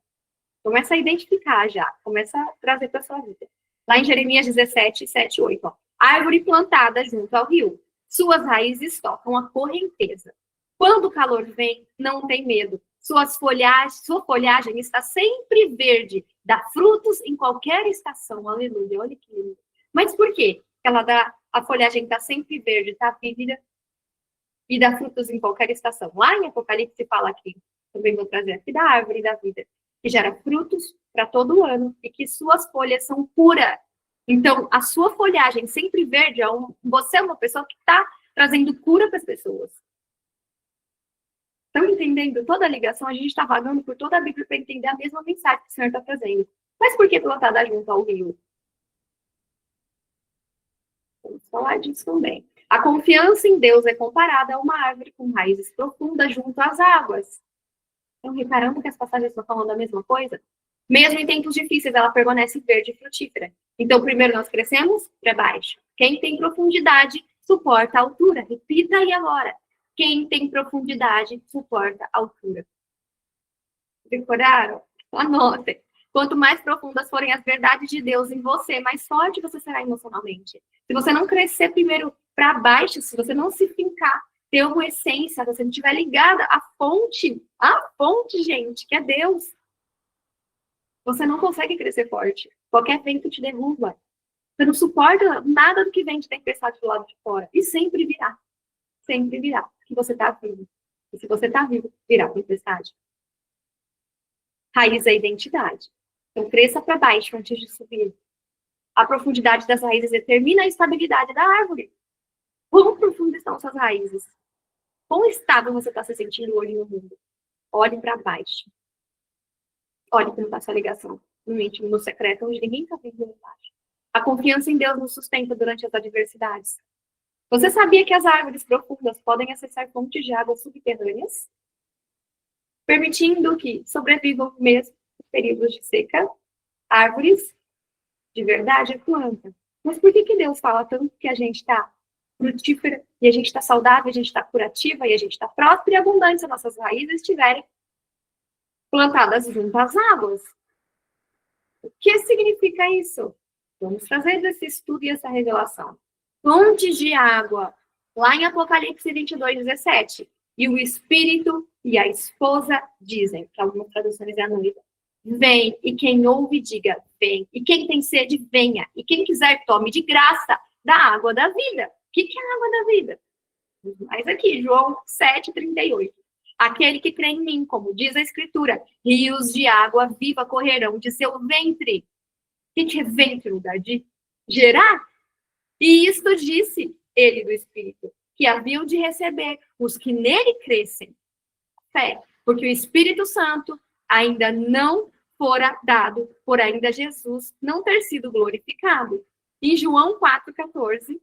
Começa a identificar já, começa a trazer para a sua vida. Lá em Jeremias 17, 7, 8, ó. Árvore plantada junto ao rio, suas raízes tocam a correnteza. Quando o calor vem, não tem medo. Sua folhagem está sempre verde, dá frutos em qualquer estação. Aleluia, olha que lindo. Mas por quê? A folhagem está sempre verde, está vívida e dá frutos em qualquer estação. Lá em Apocalipse fala aqui, também vou trazer aqui da árvore da vida, que gera frutos para todo o ano e que suas folhas são puras. Então, a sua folhagem sempre verde, você é uma pessoa que está trazendo cura para as pessoas. Estão entendendo toda a ligação? A gente está vagando por toda a Bíblia para entender a mesma mensagem que o Senhor está trazendo. Mas por que plantada junto ao rio? Vamos falar disso também. A confiança em Deus é comparada a uma árvore com raízes profundas junto às águas. Então, reparando que as passagens estão falando a mesma coisa? Mesmo em tempos difíceis, ela permanece verde e frutífera. Então, primeiro nós crescemos para baixo. Quem tem profundidade, suporta a altura. Repita aí agora. Quem tem profundidade, suporta a altura. Decoraram? Anotem. Quanto mais profundas forem as verdades de Deus em você, mais forte você será emocionalmente. Se você não crescer primeiro para baixo, se você não se fincar, ter uma essência, se você não estiver ligada à fonte, gente, que é Deus, você não consegue crescer forte. Qualquer vento te derruba. Você não suporta nada do que vem de tempestade do lado de fora. E sempre virá. Sempre virá. Que você está vivo. E se você está vivo, virá tempestade. Raiz é identidade. Então, cresça para baixo antes de subir. A profundidade das raízes determina a estabilidade da árvore. Quão profundas estão suas raízes? Quão estável você está se sentindo hoje no mundo? Olhe para baixo. Olhe como está a sua ligação no íntimo, no secreto, onde ninguém está vendo embaixo. A confiança em Deus nos sustenta durante as adversidades. Você sabia que as árvores profundas podem acessar fontes de água subterrâneas? Permitindo que sobrevivam mesmo em períodos de seca? Árvores de verdade é planta. Mas por que Deus fala tanto que a gente está frutífera, e a gente está saudável, a gente está curativa, e a gente está próspera e abundante se as nossas raízes estiverem plantadas junto às águas? O que significa isso? Vamos trazer esse estudo e essa revelação. Fontes de água, lá em Apocalipse 22, 17. E o Espírito e a esposa dizem, que algumas traduções é a noiva, vem, e quem ouve, diga, vem. E quem tem sede, venha. E quem quiser, tome de graça da água da vida. O que é a água da vida? Mas aqui, João 7, 38. Aquele que crê em mim, como diz a Escritura, rios de água viva correrão de seu ventre. O que é ventre? Lugar de gerar? E isto disse ele do Espírito, que haviam de receber os que nele crescem. Fé, porque o Espírito Santo ainda não fora dado, por ainda Jesus não ter sido glorificado. Em João 4,14,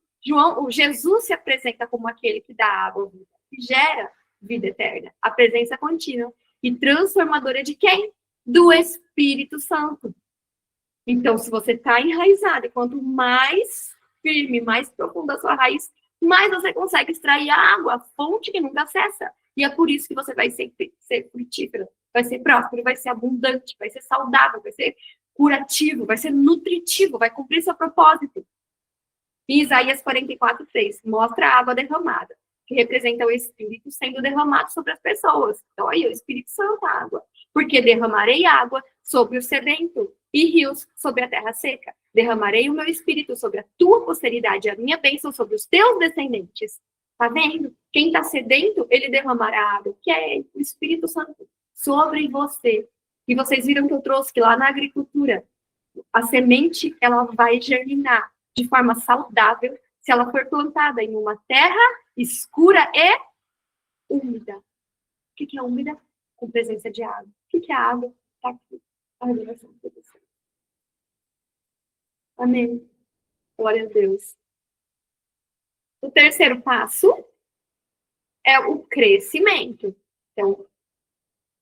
Jesus se apresenta como aquele que dá água viva, que gera vida eterna, a presença contínua e transformadora de quem? Do Espírito Santo. Então, se você está enraizado, e quanto mais firme, mais profunda a sua raiz, mais você consegue extrair a água, a fonte que nunca cessa. E é por isso que você vai ser frutífero, vai ser próspero, vai ser abundante, vai ser saudável, vai ser curativo, vai ser nutritivo, vai cumprir seu propósito. Em Isaías 44:3, mostra a água derramada, que representa o Espírito sendo derramado sobre as pessoas. Então, aí, o Espírito Santo, a água. Porque derramarei água sobre o sedento e rios sobre a terra seca. Derramarei o meu Espírito sobre a tua posteridade, a minha bênção sobre os teus descendentes. Tá vendo? Quem está sedento, ele derramará água, que é o Espírito Santo, sobre você. E vocês viram que eu trouxe que lá na agricultura, a semente, ela vai germinar de forma saudável se ela for plantada em uma terra escura e úmida. O que é úmida? com presença de água. O que é água? Está aqui. A revelação de Deus. Amém. Glória a Deus. O terceiro passo é o crescimento. Então,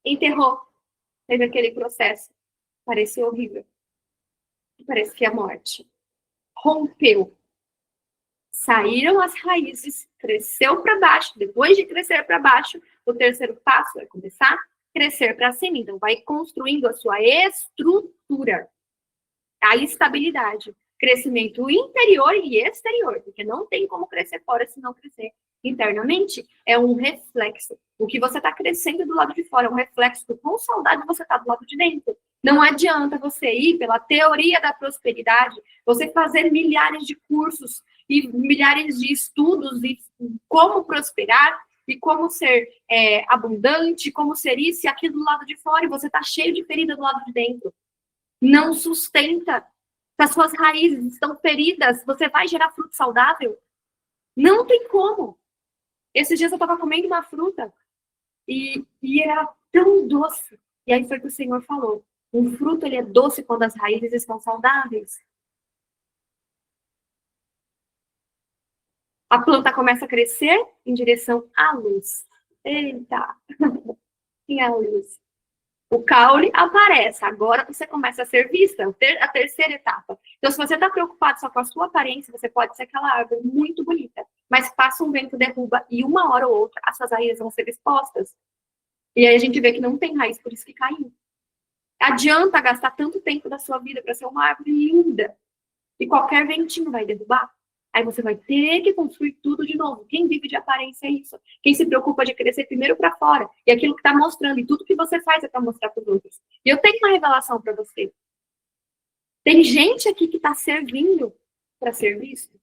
enterrou. Teve aquele processo. Parecia horrível. Parece que é a morte. Rompeu. Saíram as raízes, cresceu para baixo. Depois de crescer para baixo, o terceiro passo vai começar a crescer para cima. Então, vai construindo a sua estrutura, a estabilidade. Crescimento interior e exterior, porque não tem como crescer fora se não crescer internamente. É um reflexo. O que você está crescendo do lado de fora é um reflexo do quão saudável você está do lado de dentro. Não adianta você ir pela teoria da prosperidade, você fazer milhares de cursos e milhares de estudos e como prosperar e como ser abundante, como ser isso e aquilo do lado de fora, e você está cheio de ferida do lado de dentro. Não sustenta. Se as suas raízes estão feridas, você vai gerar fruto saudável? Não tem como. Esses dias eu estava comendo uma fruta e era tão doce. E aí foi o que o Senhor falou. Um fruto, ele é doce quando as raízes estão saudáveis. A planta começa a crescer em direção à luz. Eita! Quem é a luz? O caule aparece. Agora você começa a ser vista. A terceira etapa. Então, se você está preocupado só com a sua aparência, você pode ser aquela árvore muito bonita. Mas passa um vento, derruba, e uma hora ou outra as suas raízes vão ser expostas. E aí a gente vê que não tem raiz, por isso que caiu. Adianta gastar tanto tempo da sua vida para ser uma árvore linda. E qualquer ventinho vai derrubar. Aí você vai ter que construir tudo de novo. Quem vive de aparência é isso. Quem se preocupa de crescer primeiro para fora. E aquilo que está mostrando. E tudo que você faz é para mostrar para os outros. E eu tenho uma revelação para você. Tem gente aqui que está servindo para ser visto.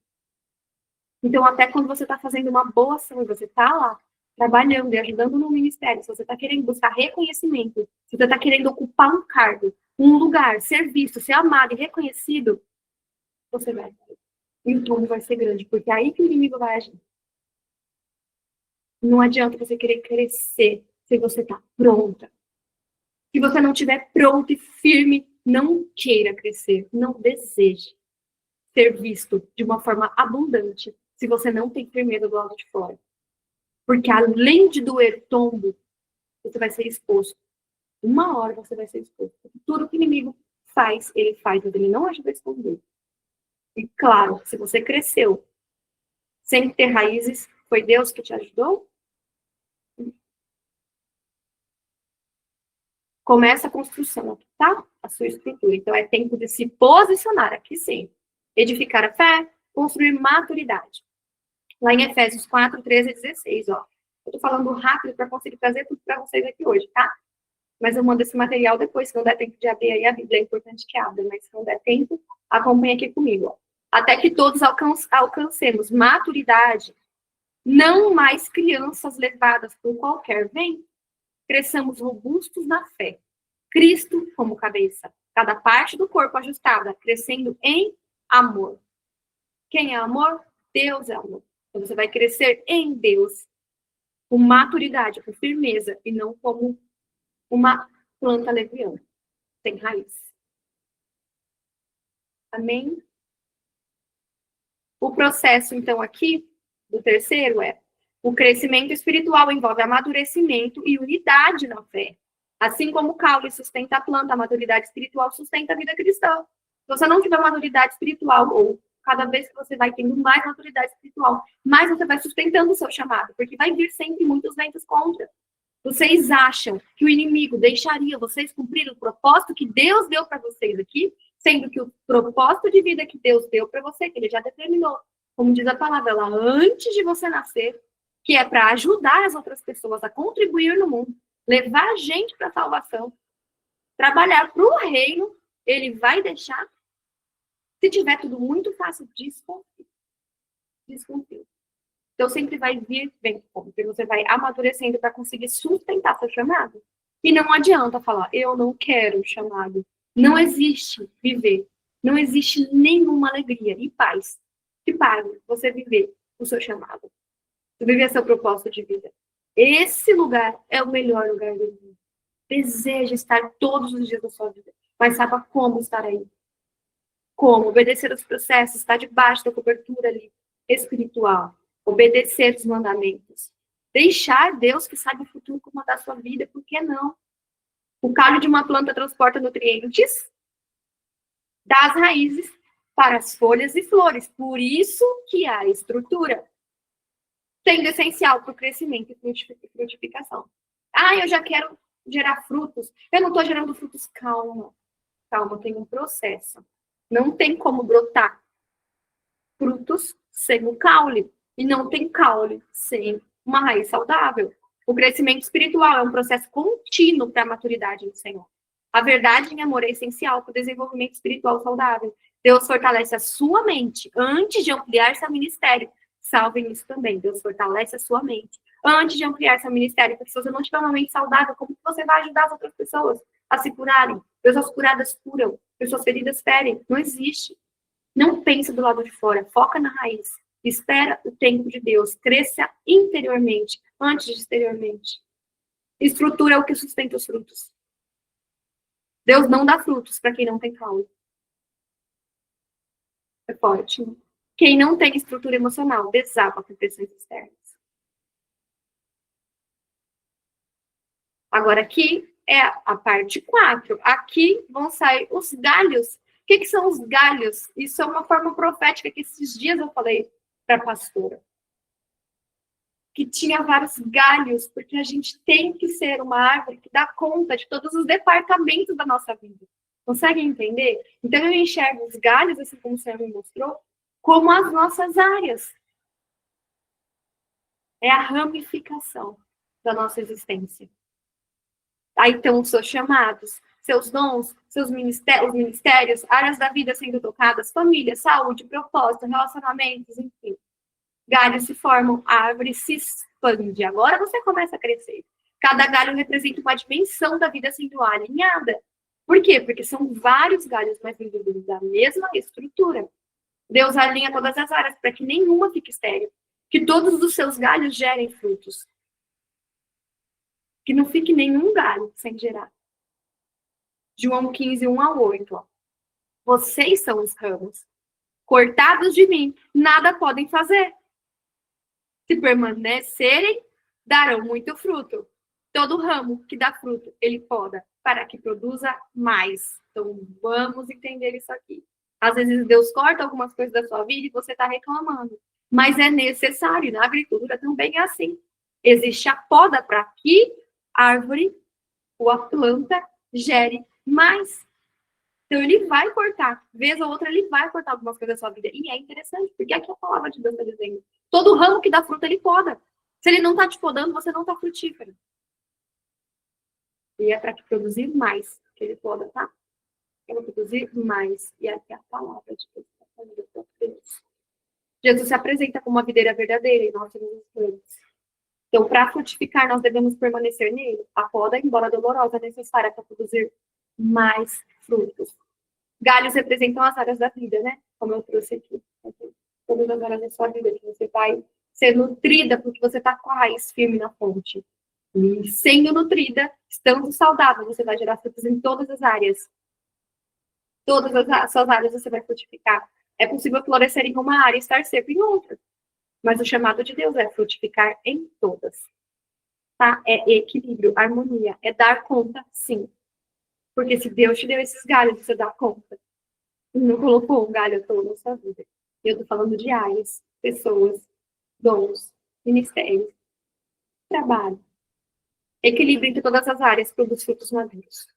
Então, até quando você está fazendo uma boa ação e você está lá, trabalhando e ajudando no ministério, se você está querendo buscar reconhecimento, se você está querendo ocupar um cargo, um lugar, ser visto, ser amado e reconhecido, você vai. E o tombo vai ser grande, porque é aí que o inimigo vai agir. Não adianta você querer crescer se você está pronta. Se você não estiver pronto e firme, não queira crescer, não deseje ser visto de uma forma abundante se você não tem firmeza do lado de fora. Porque além de doer tombo, você vai ser exposto. Uma hora você vai ser exposto. Tudo que o inimigo faz, mas ele não ajuda a esconder. E claro, se você cresceu sem ter raízes, foi Deus que te ajudou? Começa a construção, tá? A sua estrutura. Então é tempo de se posicionar aqui sim. Edificar a fé, construir maturidade. Lá em Efésios 4, 13 e 16, ó. Eu tô falando rápido para conseguir trazer tudo para vocês aqui hoje, tá? Mas eu mando esse material depois, se não der tempo de abrir aí a Bíblia, é importante que abra, mas se não der tempo, acompanhe aqui comigo, ó. Até que todos alcancemos maturidade, não mais crianças levadas por qualquer vento, cresçamos robustos na fé. Cristo como cabeça, cada parte do corpo ajustada, crescendo em amor. Quem é amor? Deus é amor. Então você vai crescer em Deus, com maturidade, com firmeza, e não como uma planta leviana, sem raiz. Amém? O processo, então, aqui, do terceiro o crescimento espiritual envolve amadurecimento e unidade na fé. Assim como o caule sustenta a planta, a maturidade espiritual sustenta a vida cristã. Se você não tiver maturidade espiritual, ou cada vez que você vai tendo mais maturidade espiritual, mais você vai sustentando o seu chamado, porque vai vir sempre muitos ventos contra. Vocês acham que o inimigo deixaria vocês cumprir o propósito que Deus deu para vocês aqui, sendo que o propósito de vida que Deus deu para você, que ele já determinou, como diz a palavra lá, antes de você nascer, que é para ajudar as outras pessoas a contribuir no mundo, levar a gente para a salvação, trabalhar para o reino, ele vai deixar. Se tiver tudo muito fácil, desconfie. Desconfie. Então sempre vai vir bem, porque você vai amadurecendo para conseguir sustentar seu chamado. E não adianta falar, eu não quero o chamado. Não existe viver. Não existe nenhuma alegria e paz que pague você viver o seu chamado. Viver seu propósito de vida. Esse lugar é o melhor lugar do mundo. deseja estar todos os dias da sua vida, mas saiba como estar aí. Como obedecer os processos, estar debaixo da cobertura ali espiritual, obedecer os mandamentos, deixar Deus que sabe o futuro comandar a sua vida, por que não? O calho de uma planta transporta nutrientes das raízes para as folhas e flores, por isso que a estrutura sendo essencial para o crescimento e frutificação. Ah, eu já quero gerar frutos. Eu não estou gerando frutos. Calma. Calma, tem um processo. Não tem como brotar frutos sem o caule. E não tem caule sem uma raiz saudável. O crescimento espiritual é um processo contínuo para a maturidade do Senhor. A verdade em amor é essencial para o desenvolvimento espiritual saudável. Deus fortalece a sua mente antes de ampliar seu ministério. Salvem isso também. Deus fortalece a sua mente antes de ampliar seu ministério. Porque se você não tiver uma mente saudável, como que você vai ajudar as outras pessoas a se curarem? Pessoas curadas curam. Pessoas feridas ferem. Não existe. Não pensa do lado de fora. Foca na raiz. Espera o tempo de Deus. Cresça interiormente antes de exteriormente. Estrutura é o que sustenta os frutos. Deus não dá frutos para quem não tem caule. É forte, né? Quem não tem estrutura emocional desaba com pressões externas. Agora, aqui é a parte 4. Aqui vão sair os galhos. O que são os galhos? Isso é uma forma profética que esses dias eu falei para a pastora. Que tinha vários galhos, porque a gente tem que ser uma árvore que dá conta de todos os departamentos da nossa vida. Conseguem entender? Então, eu enxergo os galhos, assim como o Senhor me mostrou, como as nossas áreas. É a ramificação da nossa existência. Aí estão os seus chamados, seus dons, seus ministérios, áreas da vida sendo tocadas, família, saúde, propósito, relacionamentos, enfim. Galhos se formam, a árvore se expande. Agora você começa a crescer. Cada galho representa uma dimensão da vida sendo alinhada. Por quê? Porque são vários galhos, mas vindo da mesma estrutura. Deus alinha todas as áreas para que nenhuma fique estéril. Que todos os seus galhos gerem frutos. Que não fique nenhum galho sem gerar. João 15, 1 a 8. Ó. Vocês são os ramos. Cortados de mim, nada podem fazer. Se permanecerem, darão muito fruto. Todo ramo que dá fruto, ele poda, para que produza mais. Então, vamos entender isso aqui. Às vezes, Deus corta algumas coisas da sua vida e você está reclamando. Mas é necessário. Na agricultura também é assim. Existe a poda para que a árvore ou a planta gere mais. Então, ele vai cortar. Vez ou outra, ele vai cortar algumas coisas da sua vida. E é interessante, porque aqui a palavra de Deus está dizendo. Todo ramo que dá fruta, ele poda. Se ele não está te podando, você não está frutífero. E é para que produzir mais que ele poda, tá? Eu vou produzir mais. E aqui é a palavra de Deus está falando para Deus. Jesus se apresenta como uma videira verdadeira e nós somos os ramos. Então, para frutificar, nós devemos permanecer nele. A poda, embora dolorosa, é necessária para produzir mais frutos. Galhos representam as áreas da vida, né? Como eu trouxe aqui. Todas as áreas da sua vida, que você vai ser nutrida, porque você está com a raiz firme na fonte. E sendo nutrida, estando saudável, você vai gerar frutos em todas as áreas. Todas as suas áreas você vai frutificar. É possível florescer em uma área e estar seco em outra. Mas o chamado de Deus é frutificar em todas. Tá? É equilíbrio, harmonia. É dar conta, sim. Porque se Deus te deu esses galhos, você dá conta. Não colocou um galho todo na sua vida. Eu estou falando de áreas, pessoas, dons, ministérios, trabalho. Equilíbrio entre todas as áreas produz frutos maduros.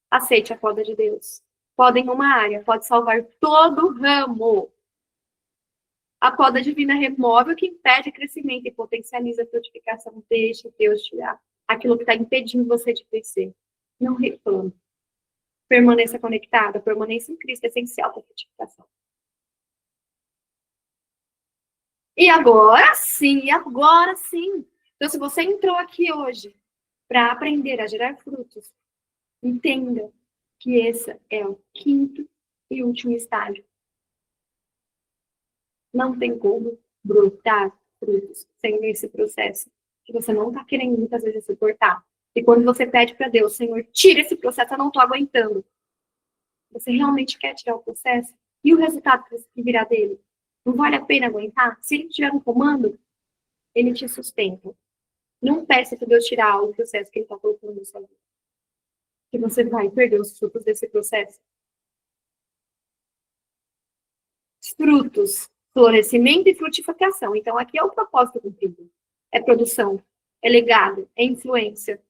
Aceite a poda de Deus. Poda em uma área pode salvar todo o ramo. A poda divina remove o que impede o crescimento e potencializa a frutificação. Deixe Deus tirar aquilo que está impedindo você de crescer. Não reclame. Permaneça conectada. Permaneça em Cristo é essencial para a frutificação. E agora sim, agora sim. Então, se você entrou aqui hoje para aprender a gerar frutos, entenda que esse é o 5º e último estágio. Não tem como brotar frutos sem esse processo que você não está querendo muitas vezes suportar. E quando você pede para Deus, Senhor, tira esse processo, eu não estou aguentando. Você realmente quer tirar o processo? E o resultado que virá dele? Não vale a pena aguentar? Se ele estiver no comando, ele te sustenta. Não peça que Deus tirar o processo que ele está colocando na sua vida. Que você vai perder os frutos desse processo. Frutos, florescimento e frutificação. Então, aqui é o propósito cumprido. É produção, é legado, é influência.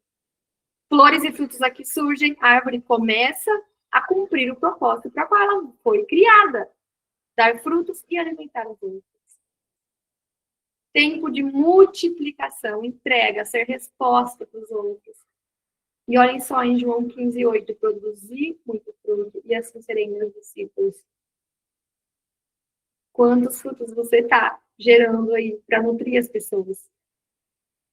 Flores e frutos aqui surgem, a árvore começa a cumprir o propósito para qual ela foi criada. Dar frutos e alimentar os outros. Tempo de multiplicação, entrega, ser resposta para os outros. E olhem só em João 15:8, produzir muito fruto e assim serem meus discípulos. Quantos frutos você está gerando aí para nutrir as pessoas?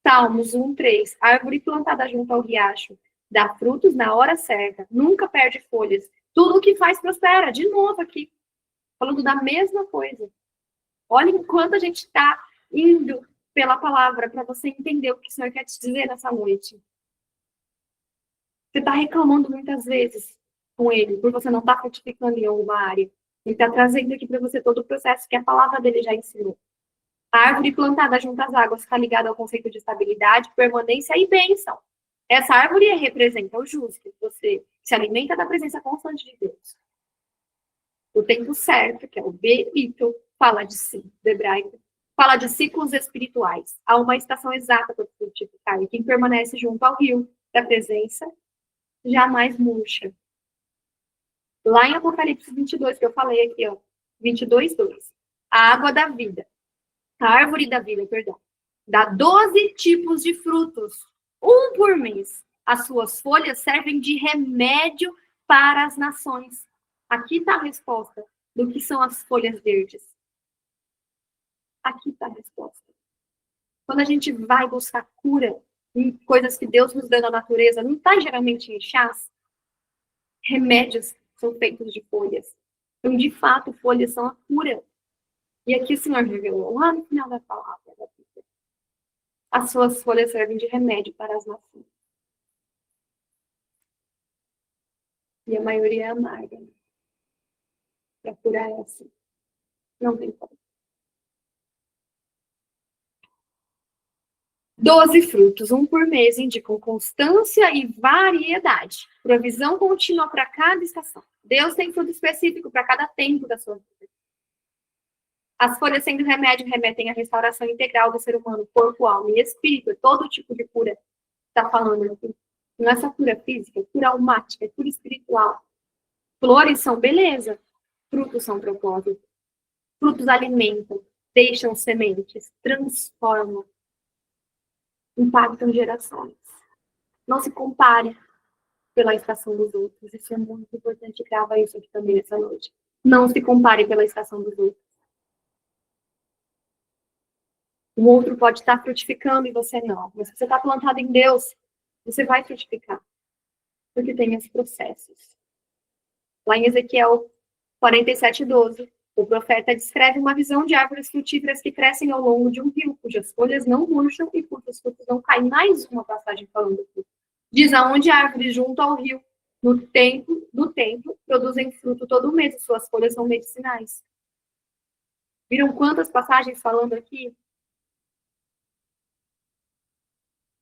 Salmos 1:3, árvore plantada junto ao riacho, dá frutos na hora certa, nunca perde folhas. Tudo o que faz prospera. De novo aqui, falando da mesma coisa. Olhem o quanto a gente está indo pela palavra para você entender o que o Senhor quer te dizer nessa noite. Você está reclamando muitas vezes com Ele, por você não estar frutificando em alguma área. Ele está trazendo aqui para você todo o processo que a palavra dele já ensinou. A árvore plantada junto às águas está ligada ao conceito de estabilidade, permanência e bênção. Essa árvore representa o justo, você se alimenta da presença constante de Deus. O tempo certo, que é o Berito, fala de si, do hebraico, fala de ciclos espirituais. Há uma estação exata para frutificar, e quem permanece junto ao rio da presença jamais murcha. Lá em Apocalipse 22, que eu falei aqui, ó, 22:2. A água da vida, a árvore da vida, perdão, dá 12 tipos de frutos, um por mês. As suas folhas servem de remédio para as nações. Aqui está a resposta do que são as folhas verdes. Aqui está a resposta. Quando a gente vai buscar cura em coisas que Deus nos dá na natureza, não está geralmente em chás. Remédios são feitos de folhas. Então, de fato, folhas são a cura. E aqui o Senhor revelou, lá no final da palavra da Bíblia, as suas folhas servem de remédio para as nações. E a maioria é amarga. Para curar é assim. Não tem como. 12 frutos, um por mês, indicam constância e variedade. Provisão contínua para cada estação. Deus tem fruto específico para cada tempo da sua vida. As folhas sendo remédio remetem à restauração integral do ser humano, corpo, alma e espírito. Todo tipo de cura está falando aqui. Não é só cura física, é cura almática, é cura espiritual. Flores são beleza, frutos são propósito. Frutos alimentam, deixam sementes, transformam, impactam gerações. Não se compare pela estação dos outros. Isso é muito importante. Grava isso aqui também nessa noite. Não se compare pela estação dos outros. O outro pode estar frutificando e você não. Mas se você está plantado em Deus, você vai frutificar. Porque tem esses processos. Lá em Ezequiel 47:12, o profeta descreve uma visão de árvores frutíferas que crescem ao longo de um rio, cujas folhas não murcham e cujos frutos não caem. Mais uma passagem falando aqui. Diz aonde árvores junto ao rio, no tempo do templo, produzem fruto todo mês, e suas folhas são medicinais. Viram quantas passagens falando aqui?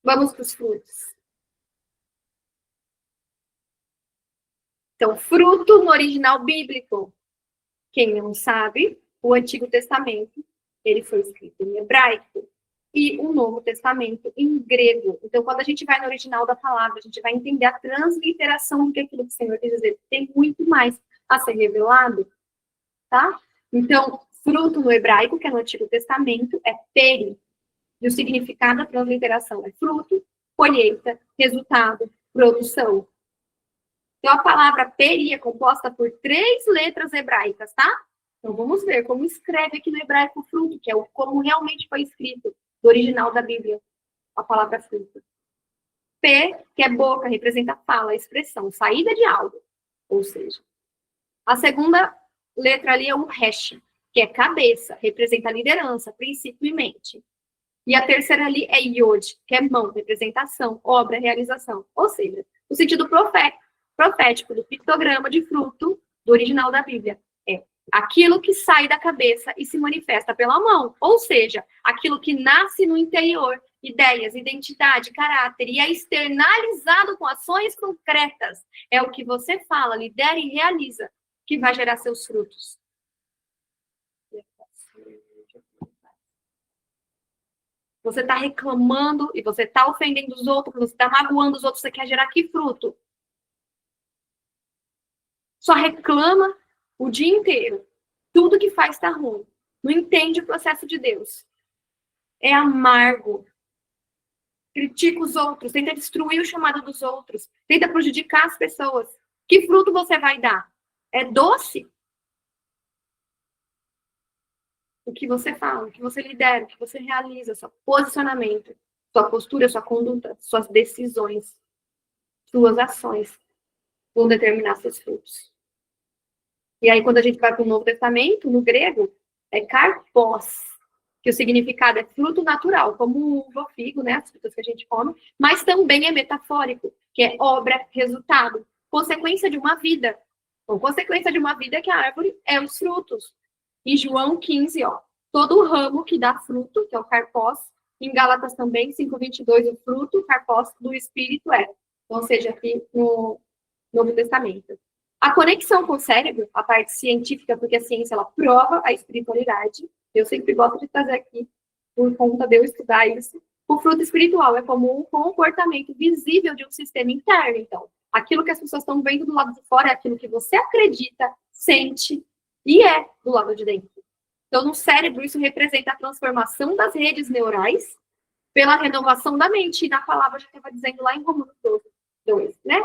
Vamos para os frutos. Então, fruto no original bíblico. Quem não sabe, o Antigo Testamento, ele foi escrito em hebraico. E o Novo Testamento em grego. Então, quando a gente vai no original da palavra, a gente vai entender a transliteração do que aquilo que o Senhor quer dizer. Tem muito mais a ser revelado, tá? Então, fruto no hebraico, que é no Antigo Testamento, é peri. E o significado da transliteração é fruto, colheita, resultado, produção. Então, a palavra peri é composta por 3 letras hebraicas, tá? Então, vamos ver como escreve aqui no hebraico fruto, que é como realmente foi escrito do original da Bíblia, a palavra fruto. P, que é boca, representa fala, expressão, saída de algo. Ou seja, a segunda letra ali é o resh, que é cabeça, representa liderança, princípio e mente. E a terceira ali é Yod, que é mão, representação, obra, realização. Ou seja, o sentido profético do pictograma de fruto do original da Bíblia é aquilo que sai da cabeça e se manifesta pela mão. Ou seja, aquilo que nasce no interior, ideias, identidade, caráter, e é externalizado com ações concretas. É o que você fala, lidera e realiza, que vai gerar seus frutos. Você está reclamando e você está ofendendo os outros, você está magoando os outros, você quer gerar que fruto? Só reclama o dia inteiro. Tudo que faz está ruim. Não entende o processo de Deus. É amargo. Critica os outros, tenta destruir o chamado dos outros, tenta prejudicar as pessoas. Que fruto você vai dar? É doce? O que você fala, o que você lidera, o que você realiza, seu posicionamento, sua postura, sua conduta, suas decisões, suas ações vão determinar seus frutos. E aí, quando a gente vai para o Novo Testamento, no grego, é karpos, que o significado é fruto natural, como uva, figo, né, as frutas que a gente come, mas também é metafórico, que é obra, resultado, consequência de uma vida. Então, consequência de uma vida que a árvore é os frutos. Em João 15, todo ramo que dá fruto, que é o karpos, em Gálatas também, 5:22, o fruto, karpos do Espírito é. Ou seja, aqui no Novo Testamento. A conexão com o cérebro, a parte científica, porque a ciência, ela prova a espiritualidade. Eu sempre gosto de trazer aqui, por conta de eu estudar isso. O fruto espiritual é como um comportamento visível de um sistema interno. Então, aquilo que as pessoas estão vendo do lado de fora é aquilo que você acredita, sente e é do lado de dentro. Então, no cérebro, isso representa a transformação das redes neurais pela renovação da mente. E na palavra já estava dizendo lá em Romanos 12:2, né?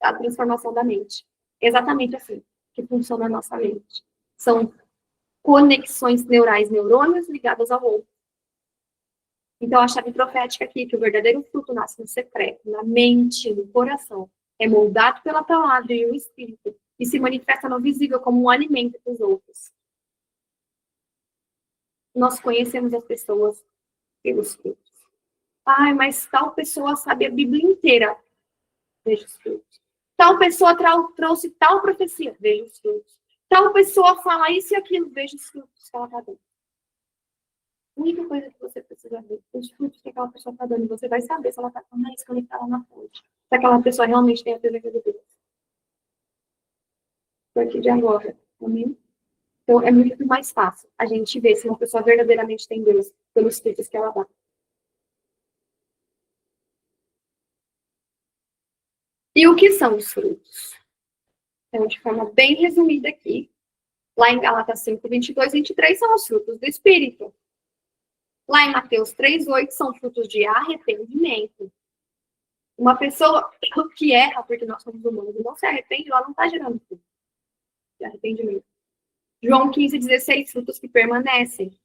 A transformação da mente. Exatamente assim que funciona a nossa mente. São conexões neurais, neurônios ligados ao outro. Então, a chave profética aqui, que o verdadeiro fruto nasce no secreto, na mente, no coração, é moldado pela palavra e o Espírito, e se manifesta no visível como um alimento para os outros. Nós conhecemos as pessoas pelos frutos. Ai, mas tal pessoa sabe a Bíblia inteira. Veja os frutos. Tal pessoa trouxe tal profecia. Veja os frutos. Tal pessoa fala isso e aquilo. Veja os frutos que ela está dando. A única coisa que você precisa ver, os frutos que aquela pessoa está dando, você vai saber se ela está com o nariz conectada na fonte. Se aquela pessoa realmente tem a presença de Deus. A partir de agora. Amém? Então, é muito mais fácil a gente ver se uma pessoa verdadeiramente tem Deus pelos frutos que ela dá. E o que são os frutos? Então, de forma bem resumida aqui, lá em Gálatas 5:22-23 são os frutos do Espírito. Lá em Mateus 3:8 são frutos de arrependimento. Uma pessoa que erra, porque nós somos humanos e não se arrepende, ela não está gerando fruto de arrependimento. João 15:16, frutos que permanecem.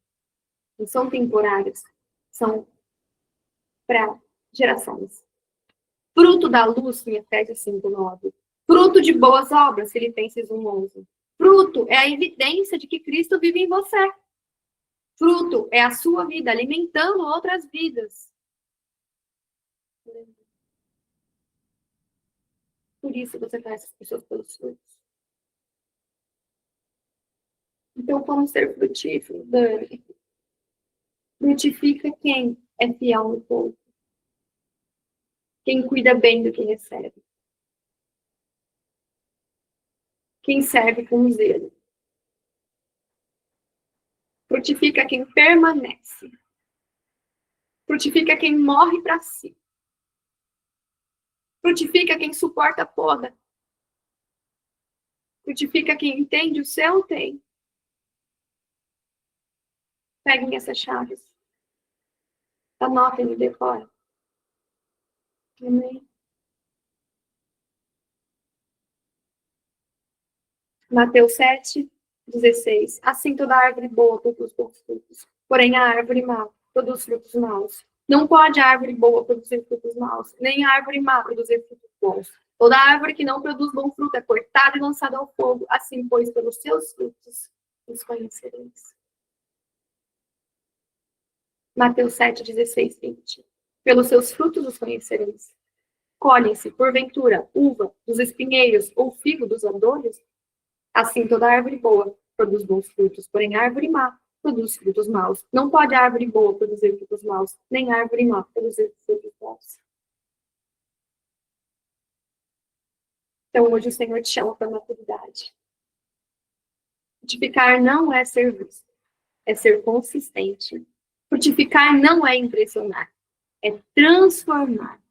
Não são temporários, são para gerações. Fruto da luz, em Efésios 5:9. Fruto de boas obras, Filipenses 1:11. Fruto é a evidência de que Cristo vive em você. Fruto é a sua vida alimentando outras vidas. Por isso você conhece as pessoas pelos frutos. Então, como ser frutífero, Dani? Frutifica quem é fiel no pouco. Quem cuida bem do que recebe. Quem serve com zelo. Frutifica quem permanece. Frutifica quem morre para si. Frutifica quem suporta a poda. Frutifica quem entende o seu tem. Peguem essas chaves. Anotem e decorem. Amém. Mateus 7:16. Assim toda árvore boa produz bons frutos. Porém a árvore má produz frutos maus. Não pode a árvore boa produzir frutos maus, nem a árvore má produzir frutos bons. Toda árvore que não produz bom fruto é cortada e lançada ao fogo. Assim, pois, pelos seus frutos os conhecereis. Mateus 7, 16, 20. Pelos seus frutos os conhecereis. Colhem-se, porventura, uva dos espinheiros ou figo dos abrolhos? Assim toda árvore boa produz bons frutos, porém a árvore má produz frutos maus. Não pode a árvore boa produzir frutos maus, nem a árvore má produzir frutos bons. Então hoje o Senhor te chama para maturidade. Frutificar não é ser visto, é ser consistente. Frutificar não é impressionar, é transformar.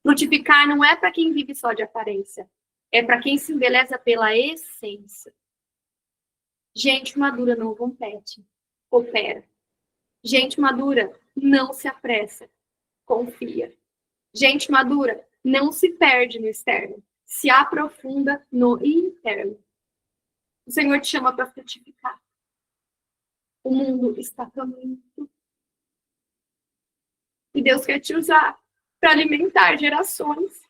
Frutificar não é para quem vive só de aparência, é para quem se embeleza pela essência. Gente madura não compete, coopera. Gente madura não se apressa, confia. Gente madura não se perde no externo, se aprofunda no interno. O Senhor te chama para frutificar. O mundo está faminto. E Deus quer te usar para alimentar gerações.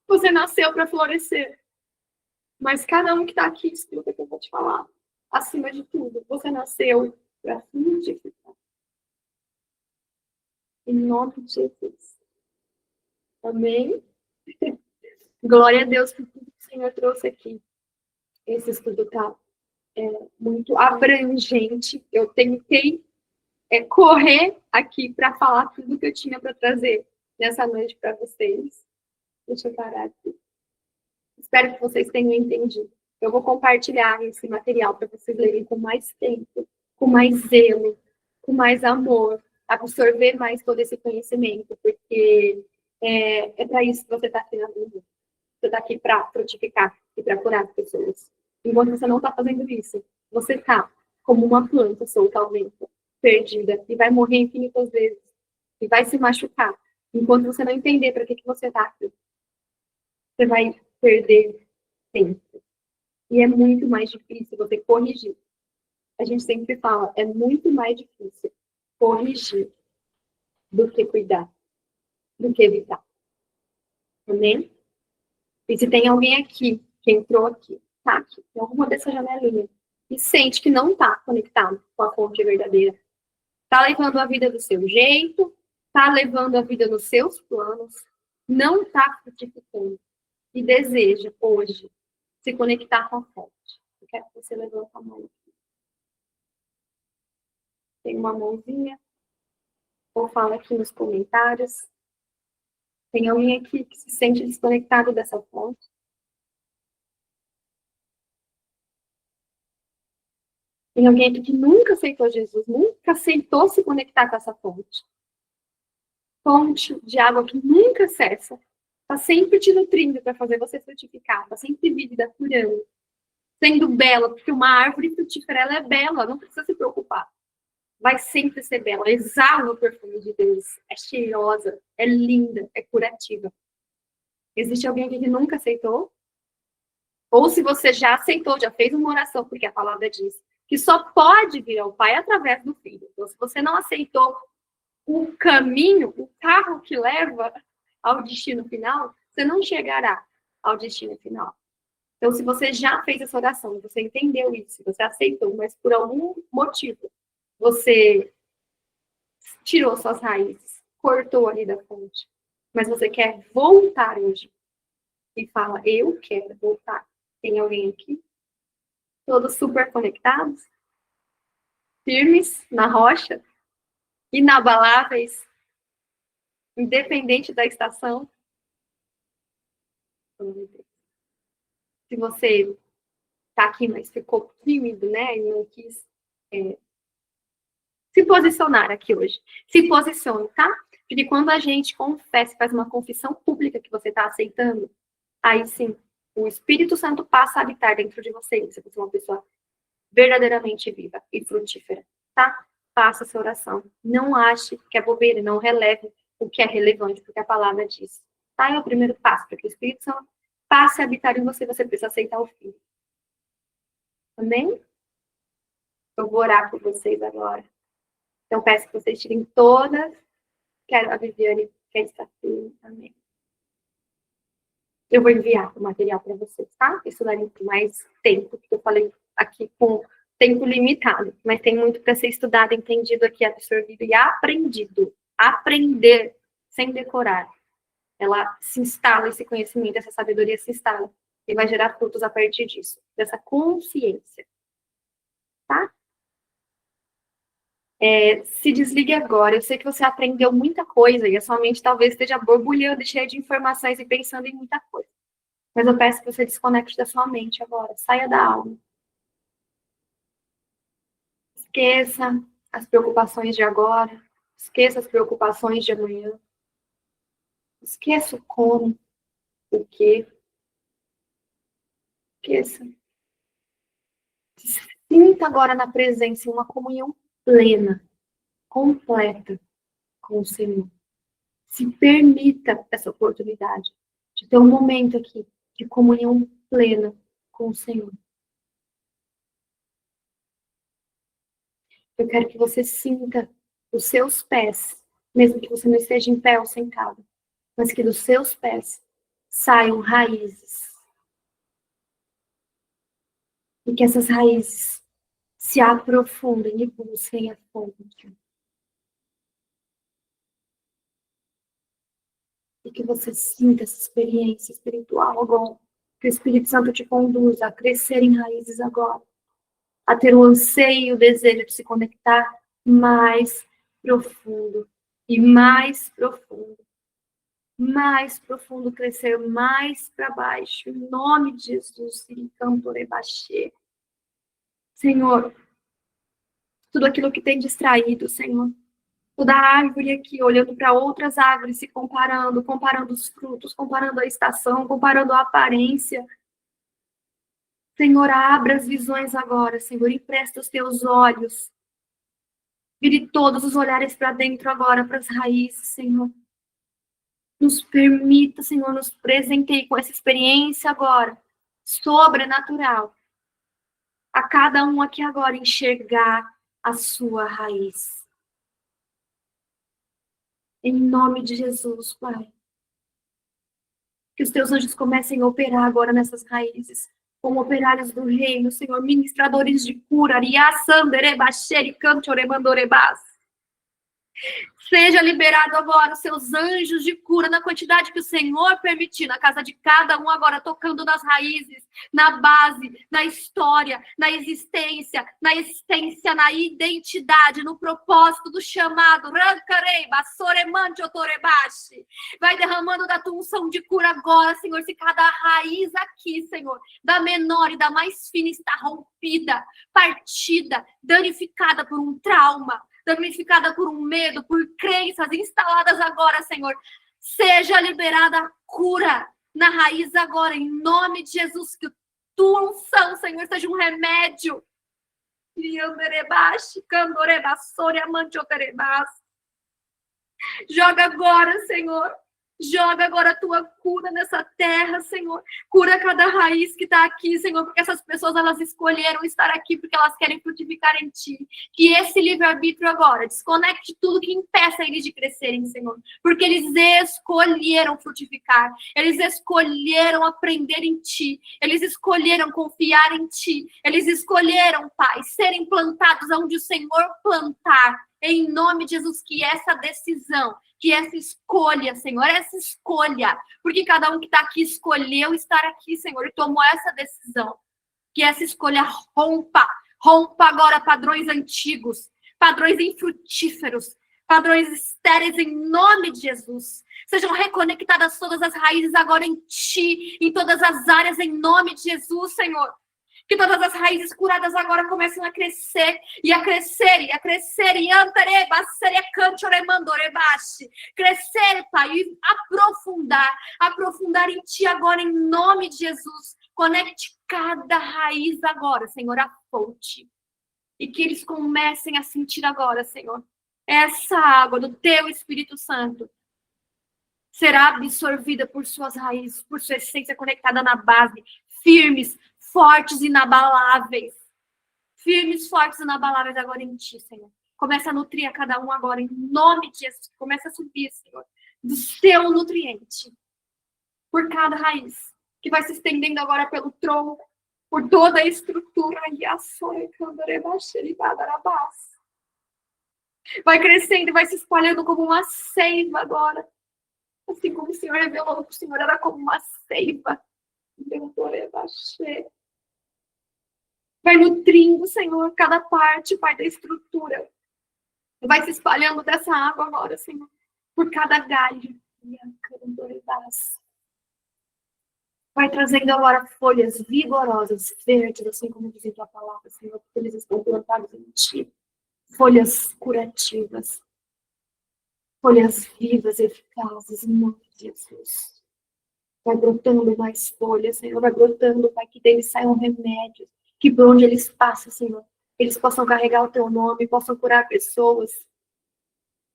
Você nasceu para florescer. Mas cada um que está aqui, escuta o que eu vou te falar. Acima de tudo, você nasceu para frutificar. Em nome de Jesus. Amém? Glória a Deus por tudo que o Senhor trouxe aqui. Esse estudo está muito abrangente. Eu tentei correr aqui para falar tudo que eu tinha para trazer nessa noite para vocês. Deixa eu parar aqui. Espero que vocês tenham entendido. Eu vou compartilhar esse material para vocês lerem com mais tempo, com mais zelo, com mais amor, absorver mais todo esse conhecimento, porque é para isso que você está aqui na vida. Você está aqui para frutificar e para curar as pessoas. Enquanto você não está fazendo isso, você está como uma planta solta ao vento, perdida, e vai morrer infinitas vezes, e vai se machucar. Enquanto você não entender para que você está aqui, você vai perder tempo. E é muito mais difícil você corrigir. A gente sempre fala, é muito mais difícil corrigir do que cuidar, do que evitar. Amém? E se tem alguém aqui, que entrou aqui, tá aqui, em alguma dessa janelinha, e sente que não está conectado com a fonte verdadeira, está levando a vida do seu jeito, está levando a vida nos seus planos, não está frutificando, e deseja hoje se conectar com a fonte. Eu quero que você levante a mão aqui. Tem uma mãozinha, ou fala aqui nos comentários. Tem alguém aqui que se sente desconectado dessa fonte? Tem alguém aqui que nunca aceitou Jesus, nunca aceitou se conectar com essa fonte? Fonte de água que nunca cessa. Está sempre te nutrindo para fazer você frutificar. Está sempre vívida, curando. Sendo bela, porque uma árvore frutífera, ela é bela, não precisa se preocupar. Vai sempre ser bela. Exala o perfume de Deus. É cheirosa, é linda, é curativa. Existe alguém aqui que nunca aceitou? Ou se você já aceitou, já fez uma oração, porque a palavra diz que só pode vir ao Pai através do Filho. Então, se você não aceitou o caminho, o carro que leva ao destino final, você não chegará ao destino final. Então, se você já fez essa oração, você entendeu isso, você aceitou, mas por algum motivo você tirou suas raízes, cortou ali da fonte, mas você quer voltar hoje e fala, eu quero voltar. Tem alguém aqui? Todos super conectados? Firmes na rocha? Inabaláveis? Independente da estação? Se você está aqui, mas ficou tímido, né? E não quis se posicionar aqui hoje. Se posicione, tá? Porque quando a gente confessa, faz uma confissão pública que você está aceitando, aí sim, o Espírito Santo passa a habitar dentro de você. Você é uma pessoa verdadeiramente viva e frutífera, tá? Faça essa oração. Não ache que é bobeira, não releve o que é relevante, porque a palavra diz. Tá? É o primeiro passo, para que o Espírito Santo passe a habitar em você, você precisa aceitar o Filho. Amém? Eu vou orar por vocês agora. Então, peço que vocês tirem todas. Quero a Viviane, quer estar firme. Amém. Eu vou enviar o material para vocês, tá? Isso daria mais tempo, porque eu falei aqui com tempo limitado, mas tem muito para ser estudado, entendido aqui, absorvido e aprendido. Aprender sem decorar. Ela se instala, esse conhecimento, essa sabedoria se instala e vai gerar frutos a partir disso, dessa consciência. Tá? Se desligue agora. Eu sei que você aprendeu muita coisa e a sua mente talvez esteja borbulhando, cheia de informações e pensando em muita coisa. Mas eu peço que você desconecte da sua mente agora. Saia da alma. Esqueça as preocupações de agora. Esqueça as preocupações de amanhã. Esqueça o como, o que. Esqueça. Sinta agora na presença uma comunhão plena, completa com o Senhor. Se permita essa oportunidade de ter um momento aqui de comunhão plena com o Senhor. Eu quero que você sinta os seus pés, mesmo que você não esteja em pé ou sentado, mas que dos seus pés saiam raízes. E que essas raízes se aprofundem e busquem a fonte. E que você sinta essa experiência espiritual agora. Que o Espírito Santo te conduza a crescer em raízes agora. A ter o anseio e o desejo de se conectar mais profundo. E mais profundo. Mais profundo, crescer mais para baixo. Em nome de Jesus. Senhor, tudo aquilo que tem distraído, Senhor. Toda árvore aqui, olhando para outras árvores, se comparando os frutos, comparando a estação, comparando a aparência. Senhor, abra as visões agora, Senhor, empresta os teus olhos. Vire todos os olhares para dentro agora, para as raízes, Senhor. Nos permita, Senhor, nos presenteie com essa experiência agora, sobrenatural. A cada um aqui agora enxergar a sua raiz. Em nome de Jesus, Pai. Que os teus anjos comecem a operar agora nessas raízes, como operários do reino, Senhor, ministradores de cura. Seja liberado agora os seus anjos de cura na quantidade que o Senhor permitir, na casa de cada um agora, tocando nas raízes, na base, na história, na existência, na essência, na identidade, no propósito do chamado. Vai derramando da tua unção de cura agora, Senhor, se cada raiz aqui, Senhor, da menor e da mais fina está rompida, partida, danificada por um trauma, danificada por um medo, por crenças instaladas agora, Senhor. Seja liberada a cura na raiz agora, em nome de Jesus, que tua unção, Senhor, seja um remédio. Joga agora, Senhor. Joga agora a tua cura nessa terra, Senhor. Cura cada raiz que está aqui, Senhor, porque essas pessoas, elas escolheram estar aqui porque elas querem frutificar em Ti. Que esse livre-arbítrio agora desconecte tudo que impeça eles de crescerem, Senhor. Porque eles escolheram frutificar. Eles escolheram aprender em Ti. Eles escolheram confiar em Ti. Eles escolheram, Pai, serem plantados onde o Senhor plantar. Em nome de Jesus, que essa decisão, que essa escolha, Senhor, essa escolha, porque cada um que está aqui escolheu estar aqui, Senhor, e tomou essa decisão, que essa escolha rompa agora padrões antigos, padrões infrutíferos, padrões estéreis em nome de Jesus. Sejam reconectadas todas as raízes agora em Ti, em todas as áreas, em nome de Jesus, Senhor. Que todas as raízes curadas agora comecem a crescer, e a crescer, e a crescer, e crescer, Pai, e aprofundar em Ti agora, em nome de Jesus. Conecte cada raiz agora, Senhor, à fonte. E que eles comecem a sentir agora, Senhor, essa água do Teu Espírito Santo será absorvida por suas raízes, por sua essência conectada na base, firmes, fortes e inabaláveis. Firmes, fortes e inabaláveis agora em Ti, Senhor. Começa a nutrir a cada um agora, em nome de Jesus. Começa a subir, Senhor, do seu nutriente. Por cada raiz, que vai se estendendo agora pelo tronco, por toda a estrutura e ações que andarebaxeribadarabás. Vai crescendo e vai se espalhando como uma seiva agora. Assim como o Senhor revelou que o Senhor era como uma seiva. Vai nutrindo, Senhor, cada parte, Pai, da estrutura. Vai se espalhando dessa água agora, Senhor, por cada galho. Vai trazendo agora folhas vigorosas, verdes, assim como diz a tua palavra, Senhor, porque eles estão plantados em ti. Folhas curativas, folhas vivas, eficazes, em nome de Jesus. Vai brotando mais folhas, Senhor, vai brotando, Pai, que deles saiam remédios, que por onde eles passam, Senhor, eles possam carregar o teu nome, possam curar pessoas,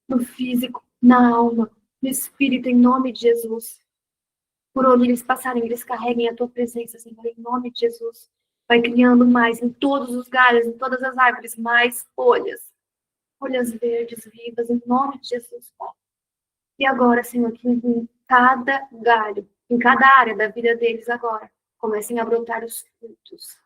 no físico, na alma, no espírito, em nome de Jesus. Por onde eles passarem, eles carreguem a tua presença, Senhor, em nome de Jesus. Vai criando mais, em todos os galhos, em todas as árvores, mais folhas. Folhas verdes, vivas, em nome de Jesus, Pai. E agora, Senhor, que em cada galho, em cada área da vida deles agora, comecem a brotar os frutos.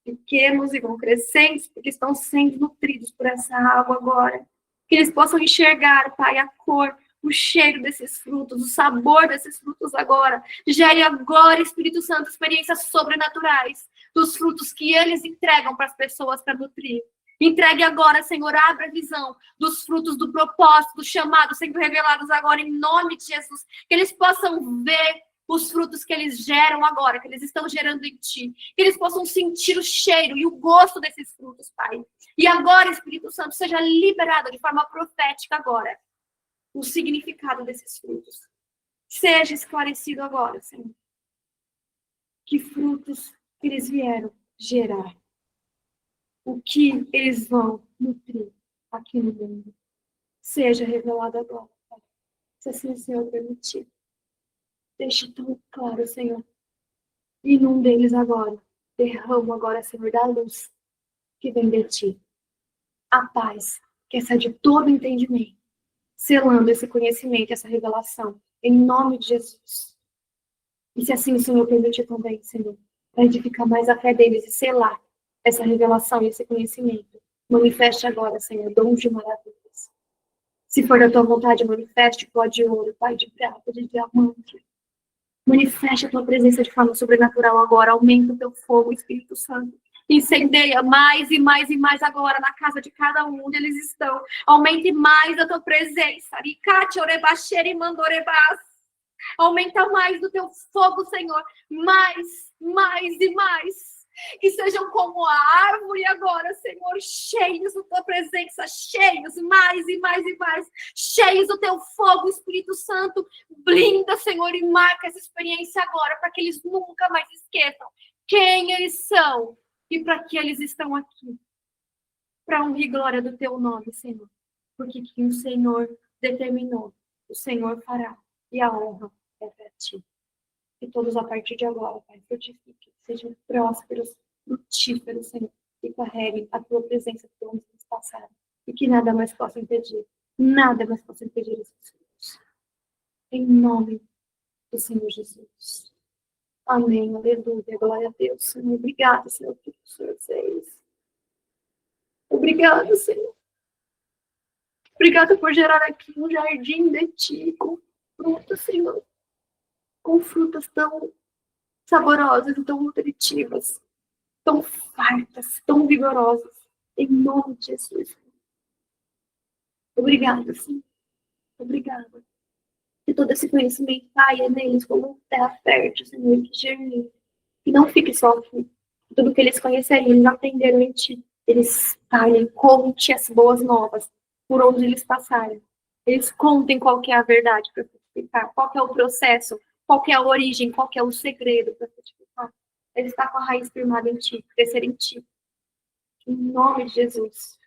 Pequenos e vão crescendo, porque estão sendo nutridos por essa água agora. Que eles possam enxergar, Pai, a cor, o cheiro desses frutos, o sabor desses frutos agora. Gere agora, Espírito Santo, experiências sobrenaturais dos frutos que eles entregam para as pessoas para nutrir. Entregue agora, Senhor, abra a visão dos frutos do propósito, do chamado, sendo revelados agora em nome de Jesus. Que eles possam ver os frutos que eles geram agora, que eles estão gerando em ti. Que eles possam sentir o cheiro e o gosto desses frutos, Pai. E agora, Espírito Santo, seja liberado de forma profética agora o significado desses frutos. Seja esclarecido agora, Senhor. Que frutos eles vieram gerar. O que eles vão nutrir aqui no mundo. Seja revelado agora, Pai. Se assim o Senhor permitir. Deixe tão claro, Senhor. E num deles agora. Derrama agora, Senhor, da luz que vem de ti. A paz que excede todo entendimento. Selando esse conhecimento, essa revelação. Em nome de Jesus. E se assim o Senhor permitir também, Senhor, para edificar mais a fé deles e selar essa revelação e esse conhecimento. Manifeste agora, Senhor, dons de maravilhas. Se for da tua vontade, manifeste pó de ouro, Pai, de prata, de diamante. Manifeste a tua presença de forma sobrenatural agora. Aumenta o teu fogo, Espírito Santo. Incendeia mais e mais e mais agora na casa de cada um onde eles estão. Aumente mais a tua presença. Aumenta mais do teu fogo, Senhor. Mais, mais e mais. Que sejam como a árvore agora, Senhor, cheios da tua presença, cheios, mais e mais e mais, cheios do teu fogo, Espírito Santo. Blinda, Senhor, e marca essa experiência agora, para que eles nunca mais esqueçam quem eles são e para que eles estão aqui. Para honra e glória do teu nome, Senhor. Porque que o Senhor determinou, o Senhor fará, e a honra é para ti. Que todos a partir de agora, Pai, frutifiquem, sejam prósperos, frutíferos, Senhor, e carreguem a tua presença por onde eles passaram. E que nada mais possa impedir, esses frutos. Em nome do Senhor Jesus. Amém, aleluia, glória a Deus, Senhor. Obrigada, Senhor, por o Senhor fez. Obrigada, Senhor. Obrigada por gerar aqui um jardim de ti, com frutas, Senhor. Com frutas tão saborosas e tão nutritivas, tão fartas, tão vigorosas. Em nome de Jesus. Obrigada, Senhor. Obrigada. Que todo esse conhecimento caia neles como terra fértil, Senhor, que germine. E não fique só aqui. Tudo que eles conhecerem, eles aprenderam em ti. Eles falem, conte as boas novas por onde eles passarem. Eles contem qual que é a verdade para frutificar, qual que é o processo, qual que é a origem, qual que é o segredo para frutificar. Ele está com a raiz firmada em ti, crescer em ti. Em nome de Jesus.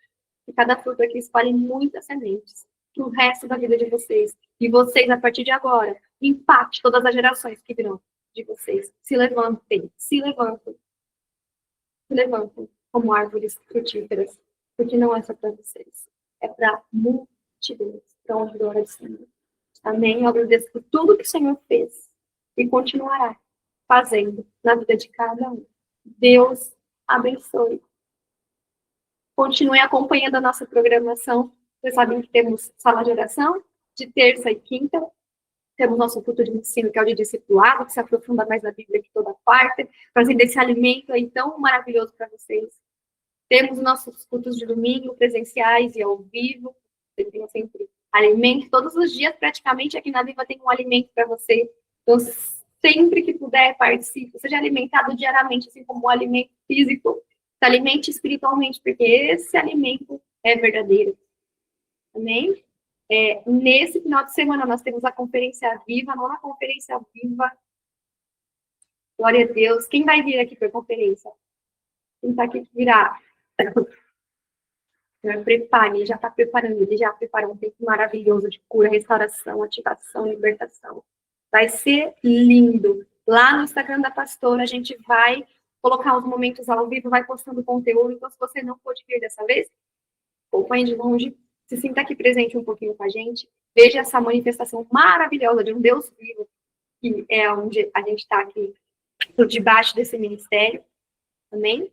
Que cada fruto aqui espalhe muitas sementes para o resto da vida de vocês. E vocês, a partir de agora, impacte todas as gerações que virão de vocês. Se levantem, se levantem. Se levantem como árvores frutíferas. Porque não é só para vocês. É para multidões. Para honra e glória do Senhor. Amém. Eu agradeço por tudo que o Senhor fez. E continuará fazendo na vida de cada um. Deus abençoe. Continue acompanhando a nossa programação. Vocês sabem que temos sala de oração de terça e quinta. Temos nosso culto de ensino, que é o de discipulado, que se aprofunda mais na Bíblia que toda quarta, trazendo esse alimento aí tão maravilhoso para vocês. Temos nossos cultos de domingo, presenciais e ao vivo. Vocês têm sempre alimento. Todos os dias, praticamente, aqui na Viva tem um alimento para você. Então, sempre que puder, participe. Seja alimentado diariamente, assim como o alimento físico. Se alimente espiritualmente, porque esse alimento é verdadeiro. Amém? Nesse final de semana, nós temos a Conferência Viva, a nona Conferência Viva. Glória a Deus. Quem vai vir aqui para a conferência? Quem está aqui que virá? Prepare, já está preparando, ele já preparou um tempo maravilhoso de cura, restauração, ativação, libertação. Vai ser lindo. Lá no Instagram da pastora, a gente vai colocar os momentos ao vivo, vai postando conteúdo. Então, se você não pôde vir dessa vez, acompanhe de longe, se sinta aqui presente um pouquinho com a gente, veja essa manifestação maravilhosa de um Deus vivo, que é onde a gente está aqui, por debaixo desse ministério. Amém?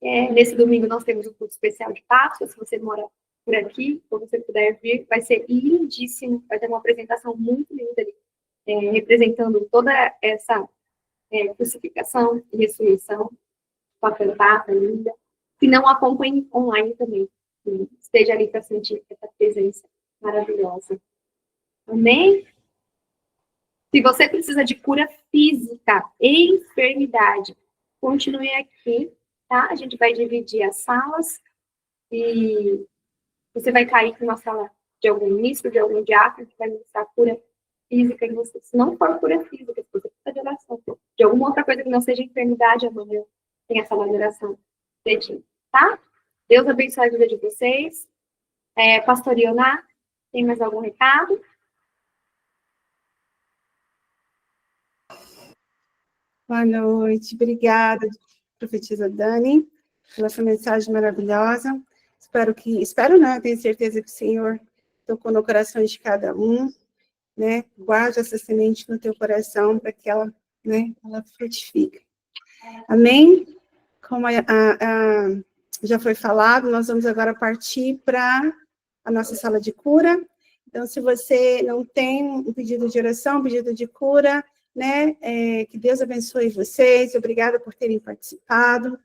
Nesse domingo nós temos um culto especial de Páscoa. Se você mora por aqui, ou você puder vir, vai ser lindíssimo. Vai ter uma apresentação muito linda ali, representando toda essa crucificação e ressurreição, com a cantata linda. Se não, acompanhe online também. Esteja ali para sentir essa presença maravilhosa. Amém? Se você precisa de cura física e enfermidade, continue aqui, tá? A gente vai dividir as salas e você vai cair para uma sala de algum ministro, de algum diácono que vai ministrar cura física em você. Se não for cura física, se você precisa de oração, de alguma outra coisa que não seja enfermidade, amanhã tem a sala de oração cedinho, tá? Deus abençoe a vida de vocês. Pastor Ioná, tem mais algum recado? Boa noite, obrigada, profetisa Dani, pela sua mensagem maravilhosa. Espero não, tenho certeza que o Senhor tocou no coração de cada um, né? Guarde essa semente no teu coração para que ela, né, ela frutifique. Amém? Como já foi falado, nós vamos agora partir para a nossa sala de cura. Então, se você não tem um pedido de oração, um pedido de cura, né, que Deus abençoe vocês, obrigada por terem participado,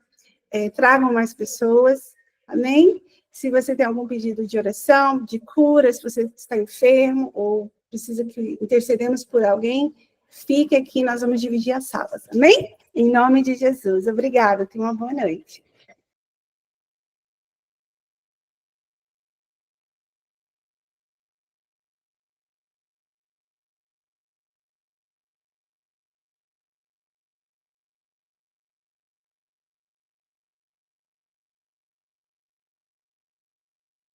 tragam mais pessoas, amém? Se você tem algum pedido de oração, de cura, se você está enfermo ou precisa que intercedemos por alguém, fique aqui, nós vamos dividir as salas, amém? Em nome de Jesus, obrigada, tenha uma boa noite.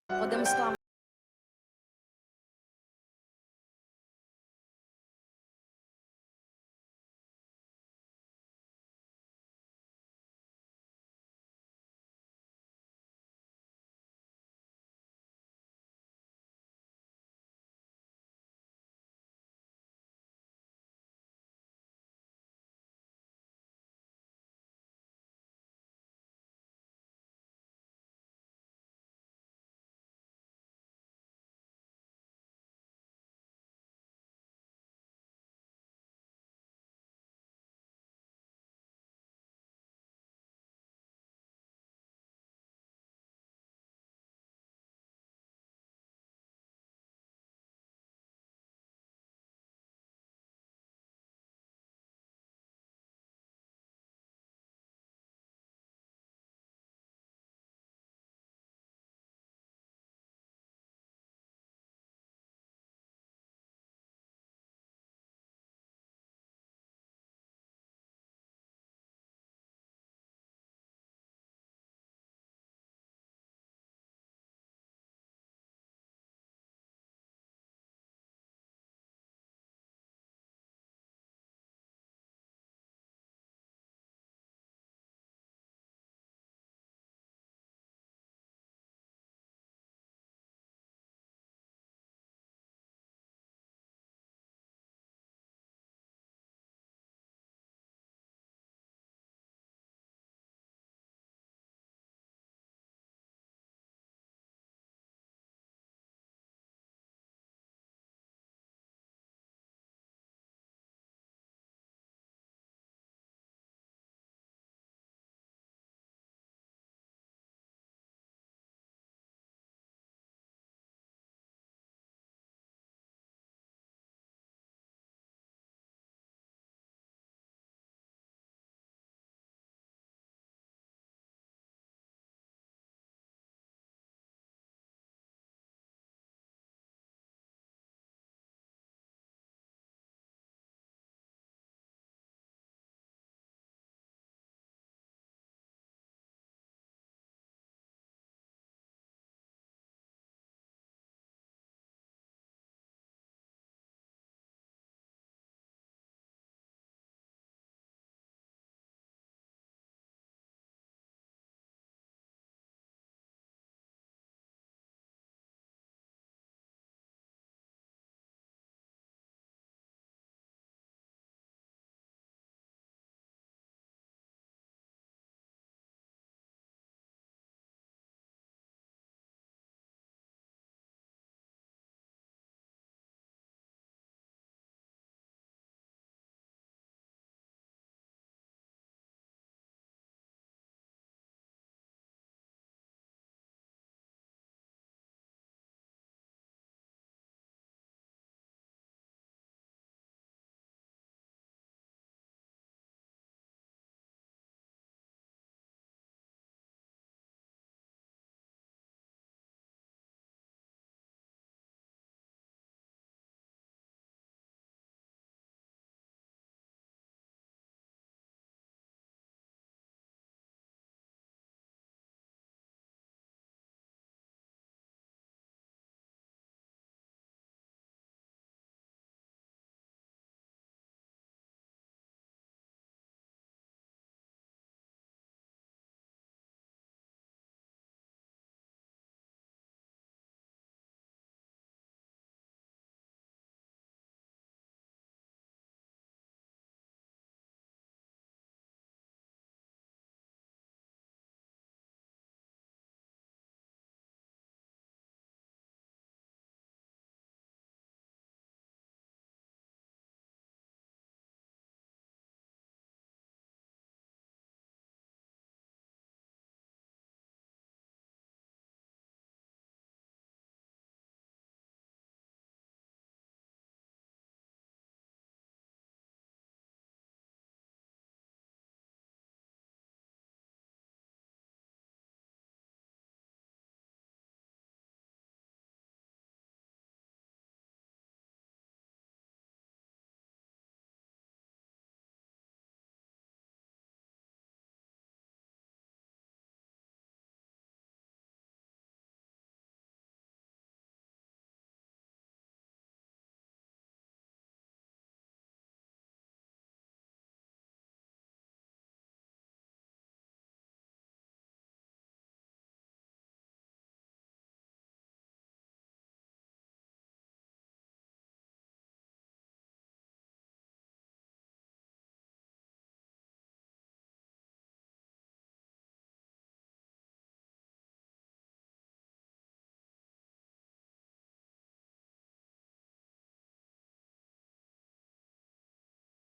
Podemos clamar.